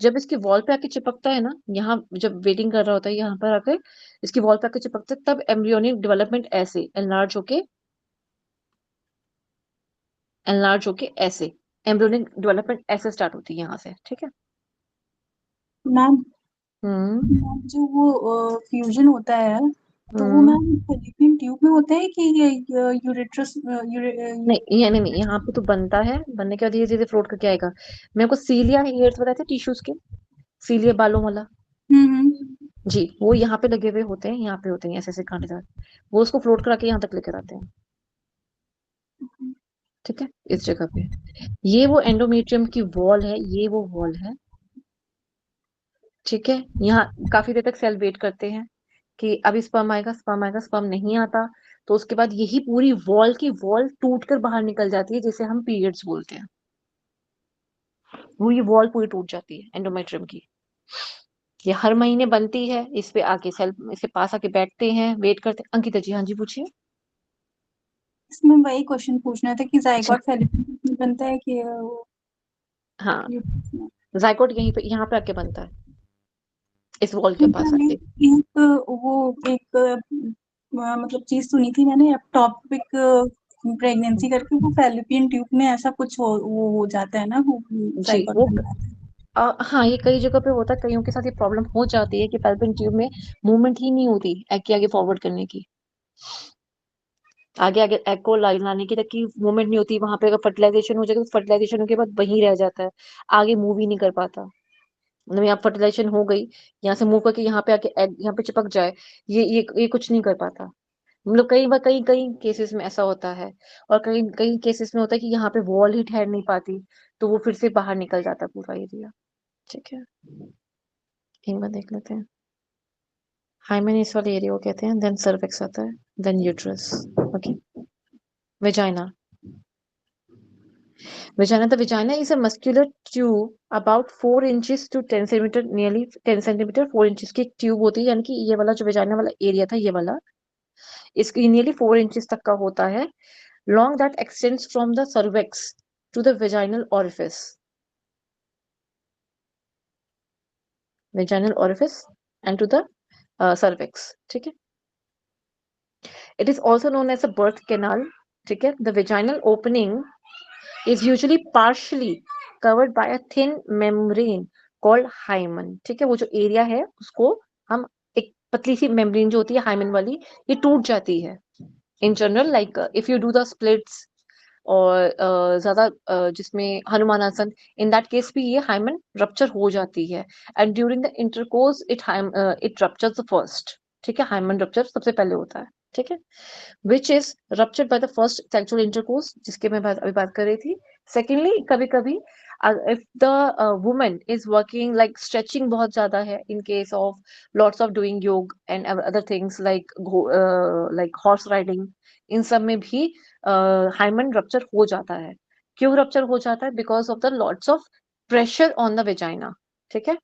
जब इसकी वॉल पे आके चिपकता है ना, यहाँ जब वेटिंग कर रहा होता है यहाँ पर आके इसकी वॉल पे आके चिपकता है, तब एम्ब्रियोनिक डेवलपमेंट ऐसे एनलार्ज होके ऐसे एम्ब्रियोनिक डेवलपमेंट ऐसे स्टार्ट होती है यहाँ से, ठीक है। मैम हम्म जो वो फ्यूजन होता है तो वो हम्म मैम फैलोपियन ट्यूब में होता है कि ये यूरेट्रस नहीं, ये नहीं, यहाँ पे तो बनता है, बनने के बाद धीरे धीरे फ्लोट करके आएगा। मेरे को सीलिया हेयर्स बताए थे, टिश्यूज के, सीलिया बालों वाला, जी, वो यहाँ पे लगे हुए होते हैं, यहाँ पे होते हैं ऐसे ऐसे कांटेदार, वो उसको फ्लोट करा के यहाँ तक लेकर आते हैं, ठीक है, इस जगह पे। ये वो एंडोमेट्रियम की वॉल है, ये वो वॉल है, ठीक है। यहाँ काफी देर तक सेल वेट करते हैं कि अभी स्पर्म आएगा, स्पर्म आएगा, स्पर्म नहीं आता, तो उसके बाद यही पूरी वॉल की वॉल टूट कर बाहर निकल जाती है, जिसे हम पीरियड्स बोलते हैं। वो ये वॉल पूरी टूट जाती है एंडोमेट्रियम की, ये हर महीने बनती है, इस पे आके सेल इसके पास आके बैठते हैं, वेट करते हैं। अंकिता जी, हाँ जी पूछिए। इसमें वही क्वेश्चन पूछना था कि अच्छा, जाइगोट फैलोपियन ट्यूब में बनता है कि वो हाँ, यूट्रस में? जाइगोट यहीं पे यहाँ पे आके बनता है, इस वॉल के पास मैंने आके। एक वो एक मतलब चीज सुनी थी मैंने, टॉपिक प्रेगनेंसी करके, वो फैलोपियन ट्यूब में ऐसा कुछ वो हो जाता है ना, वो जी, जाइगोट वो बन जाता है। हाँ, ये कई जगह पे होता है, कईयों के साथ ये प्रॉब्लम हो जाती है कि फैलोपियन ट्यूब में मूवमेंट ही नहीं होती एग के आगे फॉरवर्ड करने की, आगे आगे एग को लाने की तक की मूवमेंट नहीं होती। वहां पे अगर फर्टिलाइजेशन हो जाएगा तो फर्टिलाइजेशन के बाद वहीं रह जाता है, आगे मूव ही नहीं कर पाता। मतलब यहाँ फर्टिलाइजेशन हो गई, यहाँ से मूव करके यहाँ पे आके एग यहाँ पे चिपक जाए, ये कुछ नहीं कर पाता, मतलब कई कई केसेस में ऐसा होता है, और कई कई केसेस में होता है कि यहाँ पे वॉल ही ठहर नहीं पाती, तो वो फिर से बाहर निकल जाता है पूरा एरिया। ठीक है, एक बार देख लेते हैं। हाइमेन इस वाले एरिया को कहते हैं, देन सर्विक्स आता है, then uterus. Okay, vagina. The vagina is a muscular tube about 4 inches to 10 centimeter, nearly 10 centimeter, 4 inches की एक ट्यूब होती है, यानी कि ये वाला जो वेजाइना वाला एरिया था, ये वाला, इसकी नियरली 4 इंचेस तक का होता है, long that extends from the cervix to the vaginal orifice and to the cervix. ठीक है, it is also known as a birth canal. ठीक है, the vaginal opening is usually partially covered by a thin membrane called hymen. ठीक है, वो जो एरिया है उसको हम, एक पतली सी मेम्ब्रेन जो होती है हाइमन वाली, ये टूट जाती है in general, like if you do the splits और ज्यादा जिसमें हनुमान आसन, इन दैट केस भी ये हाइमन रप्चर हो जाती है, and during the intercourse it ruptures the first. ठीक है, हाइमन रप्चर सबसे पहले होता है। ठीक है, which is ruptured by the first sexual intercourse, जिसके मैं अभी बात कर रही थी। Secondly, कभी-कभी if the woman is working like stretching बहुत ज्यादा है, in case of lots of doing yoga and other things like horse riding, इन सब में भी hymen rupture हो जाता है। क्यों rupture हो जाता है? Because of the lots of pressure on the vagina. ठीक है,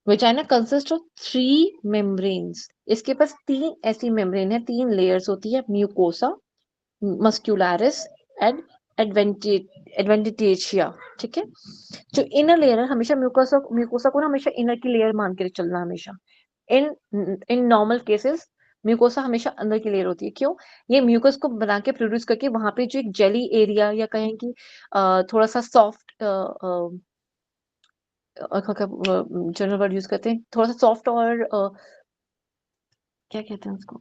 वेजाइना कंसिस्ट ऑफ 3 मेम्ब्रेन्स। इसके पास 3 ऐसी मेम्ब्रेन है, 3 लेयर्स होती है, म्यूकोसा, मस्कुलरिस एंड एडवेंटिटिशिया। ठीक है, जो इनर लेयर है, हमेशा म्यूकोसा को ना हमेशा इनर की लेयर मान के चलना, हमेशा इन नॉर्मल केसेस म्यूकोसा हमेशा अंदर की लेयर होती है। क्यों? ये म्यूकस को बना के प्रोड्यूस करके वहां पे जो एक जेली एरिया, या कहें कि थोड़ा सा सॉफ्ट, जनरल वर्ड यूज करते हैं, थोड़ा सा सॉफ्ट और क्या कहते हैं उसको,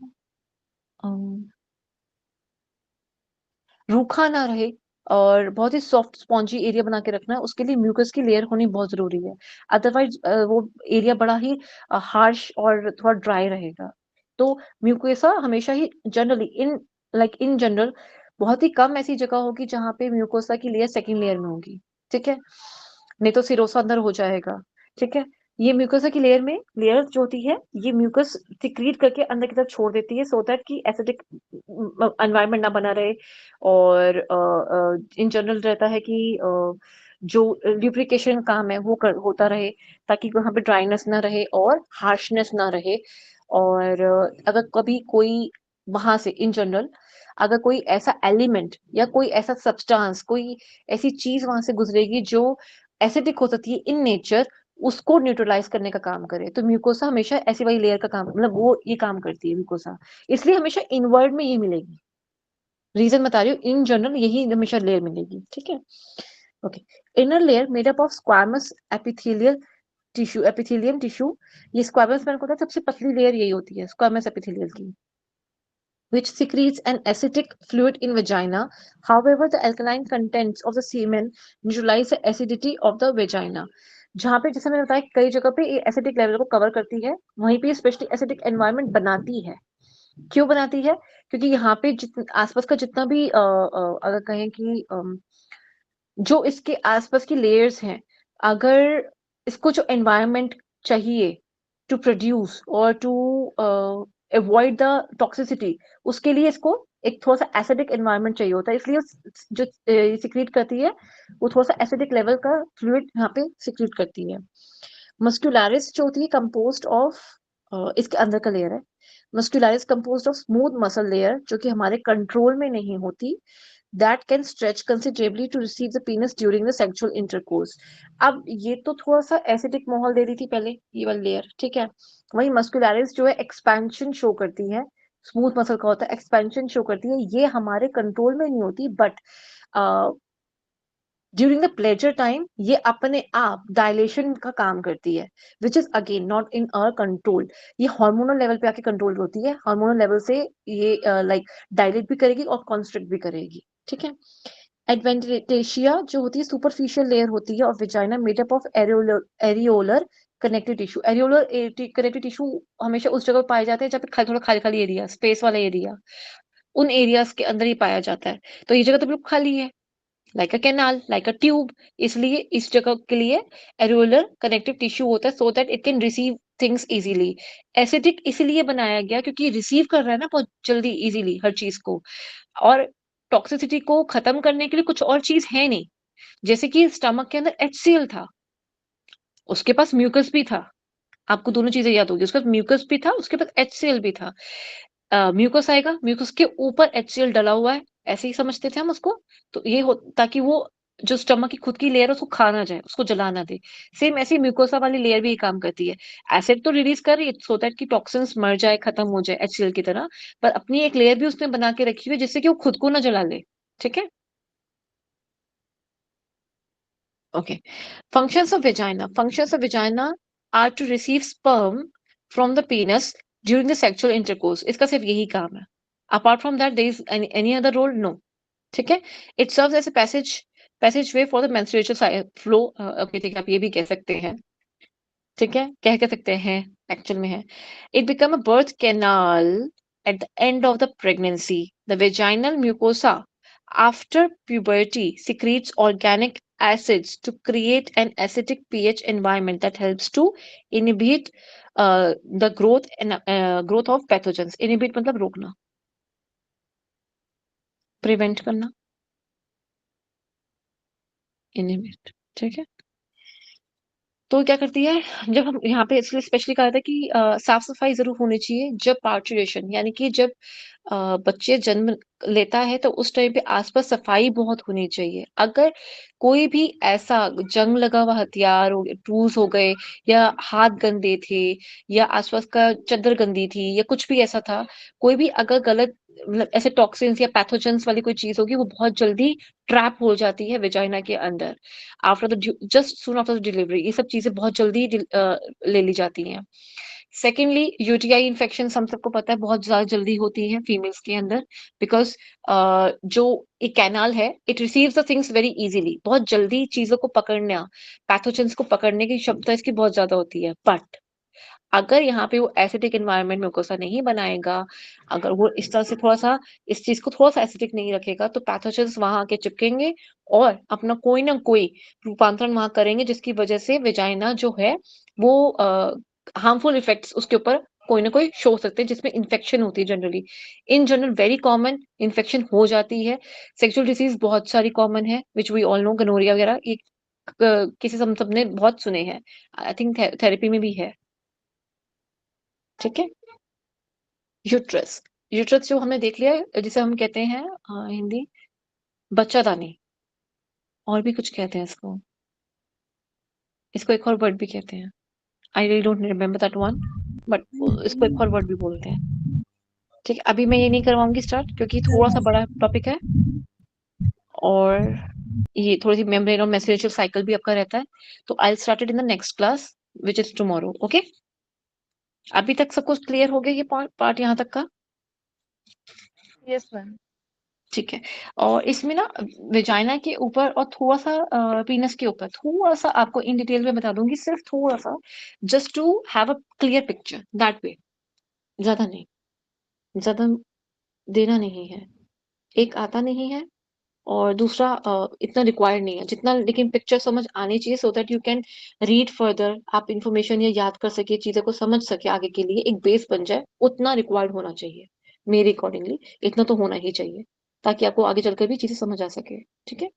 रूखा ना रहे, और बहुत ही सॉफ्ट स्पॉन्जी एरिया बना के रखना है, उसके लिए म्यूकस की लेयर होनी बहुत जरूरी है। अदरवाइज वो एरिया बड़ा ही हार्श और थोड़ा ड्राई रहेगा। तो म्यूकोसा हमेशा ही जनरली इन जनरल बहुत ही कम ऐसी जगह होगी जहां पे म्यूकोसा की लेयर सेकंड लेयर में होगी। ठीक है, नहीं तो सिरोसा अंदर हो जाएगा। ठीक है, ये म्यूकोसा की लेयर जो होती है, ये म्यूकस सिक्रीट करके अंदर की तरफ छोड़ देती है, सो दैट कि एसिडिक एनवायरनमेंट ना बना रहे, और इन जनरल रहता है कि जो ल्यूब्रिकेशन काम है वो होता रहे, ताकि वहां पे ड्राइनेस ना रहे और हार्शनेस ना रहे। और अगर कभी कोई वहां से इन जनरल अगर कोई ऐसा एलिमेंट या कोई ऐसा सब्सटेंस, कोई ऐसी चीज वहां से गुजरेगी जो एसिडिक हो सकती है इन नेचर, उसको न्यूट्रलाइज करने का काम करे, तो म्यूकोसा हमेशा ऐसी वाली लेयर का काम, मतलब वो ये काम करती है म्यूकोसा, इसलिए हमेशा इनवर्ड में ये मिलेगी। रीजन बता रही हूँ, इन जनरल यही हमेशा लेयर मिलेगी। ठीक है, okay. Inner layer made up of squamous epithelium tissue. ये स्क्वामस मैंने कहा सबसे पतली लेयर यही होती है, स्क्वामस एपिथेलियल की, which secretes an acidic fluid in vagina. However, the alkaline contents of the semen neutralize the acidity of the vagina. जहाँ पे जैसे मैंने बताया कई जगह पे ये एसिडिक लेवल को कवर करती है, वहीं पे स्पेशली एसिडिक एनवायरनमेंट बनाती है। क्यों बनाती है? क्योंकि यहाँ पे आसपास का जितना भी अगर कहें कि जो इसके आसपास की लेयर्स हैं, अगर इसको जो एनवायरनमेंट चाहिए टू प्रोड्यूस और टू अवॉइड द टॉक्सिसिटी, उसके लिए इसको एक थोड़ा सा एसिडिक एनवायरनमेंट चाहिए होता है, इसलिए जो सिक्रीट करती है वो थोड़ा सा एसिडिक लेवल का फ्लूइड यहाँ पे सिक्रीट करती है। मस्कुलरिस जो होती है कंपोज्ड ऑफ, इसके अंदर का लेयर है, muscularis composed of smooth muscle layer, जो कि हमारे कंट्रोल में नहीं होती, that can stretch considerably to receive the penis during the sexual intercourse. अब ये तो थोड़ा सा एसिडिक माहौल दे रही थी पहले ये वाली लेयर, ठीक है। वही मस्कुलरिस जो है एक्सपेंशन शो करती है, स्मूथ मसल का होता है, एक्सपेंशन शो करती है, ये हमारे कंट्रोल में नहीं होती, but during the pleasure time ये अपने आप डायलेशन का काम करती है, which is again not in our control. ये हार्मोनल लेवल पे आके कंट्रोल होती है, हार्मोनल लेवल से ये लाइक डायलेट भी करेगी और कॉन्स्ट्रिक्ट भी करेगी। ठीक है, एडवेंटिटिशिया जो होती है सुपरफिशियल लेयर होती है of vagina, made up of areolar connective tissue. Areolar connective tissue हमेशा उस जगह पाए जाते हैं जब थोड़ा खाली खाली एरिया, स्पेस वाला एरिया, उन एरियाज के अंदर ही पाया जाता है। तो ये जगह तो बिल्कुल खाली है, like a canal, like a tube. इसलिए इस जगह के लिए एरियोलर कनेक्टिव टिश्यू होता है, so that it can receive things easily. Acidic इसलिए बनाया गया क्योंकि रिसीव कर रहा है ना बहुत जल्दी इजीली हर चीज को, और टॉक्सिसिटी को खत्म करने के लिए कुछ और चीज है नहीं। जैसे कि स्टमक के अंदर HCl था, उसके पास म्यूकस भी था, आपको दोनों चीजें याद होगी, उसके पास म्यूकस भी था, उसके पास HCl भी था। म्यूकस आएगा, म्यूकस के ऊपर HCl डला हुआ है, ऐसे ही समझते थे हम उसको। तो ये हो ताकि वो जो स्टमक की खुद की लेयर है उसको खा ना जाए, उसको जला ना दे। सेम ऐसी म्यूकोसा वाली लेयर भी ये काम करती है। एसिड तो रिलीज कर रही है सो दैट की टॉक्सिन्स मर जाए, खत्म हो जाए HCl की तरह, पर अपनी एक लेयर भी उसने बना के रखी हुई है जिससे कि वो खुद को ना जला ले। ठीक है, okay. Functions of vagina are to receive sperm from the penis during the sexual intercourse. इसका सिर्फ यही काम है। Apart from that, there is any other role? No. ठीक है? It serves as a passageway for the menstrual flow. Okay, ठीक है, आप ये भी कह सकते हैं। ठीक है, कह सकते हैं, एक्चुअल में है। It become a birth canal at the end of the pregnancy. The vaginal mucosa after puberty secretes organic acids to create an acidic pH environment that helps to inhibit the growth of pathogens. Inhibit मतलब रोकना, प्रिवेंट करना, इनहिबिट। ठीक है, तो क्या करती है, जब हम यहाँ पे इसलिए स्पेशली कहा था कि साफ सफाई जरूर होनी चाहिए जब पार्चुरेशन, यानी कि जब बच्चे जन्म लेता है तो उस टाइम पे आसपास सफाई बहुत होनी चाहिए। अगर कोई भी ऐसा जंग लगा हुआ हथियार हो, टूल्स हो गए, या हाथ गंदे थे, या आसपास का चादर गंदी थी, या कुछ भी ऐसा था, कोई भी अगर गलत मतलब ऐसे टॉक्सिन्स या पैथोजेंस वाली कोई चीज होगी, वो बहुत जल्दी ट्रैप हो जाती है वेजाइना के अंदर। After the just soon after the delivery ये सब चीजें बहुत जल्दी ले ली जाती हैं। सेकेंडली, यूटीआई इन्फेक्शन हम सबको पता है बहुत ज्यादा जल्दी होती है फीमेल्स के अंदर, बिकॉज जो एक कैनाल है, it receives the things very easily, बहुत जल्दी चीजों को पकड़ना, पैथोजेंस को पकड़ने की क्षमता इसकी बहुत ज्यादा होती है। बट अगर यहाँ पे वो एसिडिक एनवायरनमेंट में कोसा नहीं बनाएगा, अगर वो इस तरह से थोड़ा सा इस चीज को थोड़ा सा एसिडिक नहीं रखेगा, तो पैथोजेंस वहां आके चिपकेंगे और अपना कोई ना कोई रूपांतरण वहां करेंगे, जिसकी वजह से वेजाइना जो है वो हार्मफुल इफेक्ट्स उसके ऊपर कोई ना कोई शो हो सकते हैं, जिसमें इन्फेक्शन होती है generally. In general very common infection हो जाती है। सेक्सुअल डिजीज बहुत सारी कॉमन है, which we all know, gonorrhoea वगैरह, ये किसी हम सबने बहुत सुने हैं, आई थिंक थेरेपी में भी है। ठीक है, यूट्रस। यूट्रस जो हमने देख लिया है, जिसे हम कहते हैं हिंदी बच्चादानी, और भी कुछ कहते हैं इसको, इसको एक और वर्ड भी कहते हैं, I really don't remember that one, but इसको एक और वर्ड भी बोलते हैं। ठीक है, अभी मैं ये नहीं करवाऊंगी स्टार्ट, क्योंकि थोड़ा सा बड़ा टॉपिक है, और ये थोड़ी सी मेम्ब्रेन और मेसेंजर साइकिल भी आपका रहता है। तो I start it in the next class which is tomorrow. Okay, अभी तक सब कुछ क्लियर हो गया, ये पार्ट यहाँ तक का? Yes ma'am. ठीक है, और इसमें ना वेजाइना के ऊपर और थोड़ा सा पीनस के ऊपर थोड़ा सा आपको इन डिटेल में बता दूंगी, सिर्फ थोड़ा सा, just to have a clear picture that way, ज्यादा नहीं, ज्यादा देना नहीं है। एक आता नहीं है, और दूसरा इतना रिक्वायर्ड नहीं है जितना, लेकिन पिक्चर समझ आनी चाहिए, so that you can read further, आप इंफॉर्मेशन या याद कर सके, चीजें को समझ सके, आगे के लिए एक बेस बन जाए, उतना रिक्वायर्ड होना चाहिए मेरे अकॉर्डिंगली, इतना तो होना ही चाहिए, ताकि आपको आगे चलकर भी चीजें समझ आ सके। ठीक है।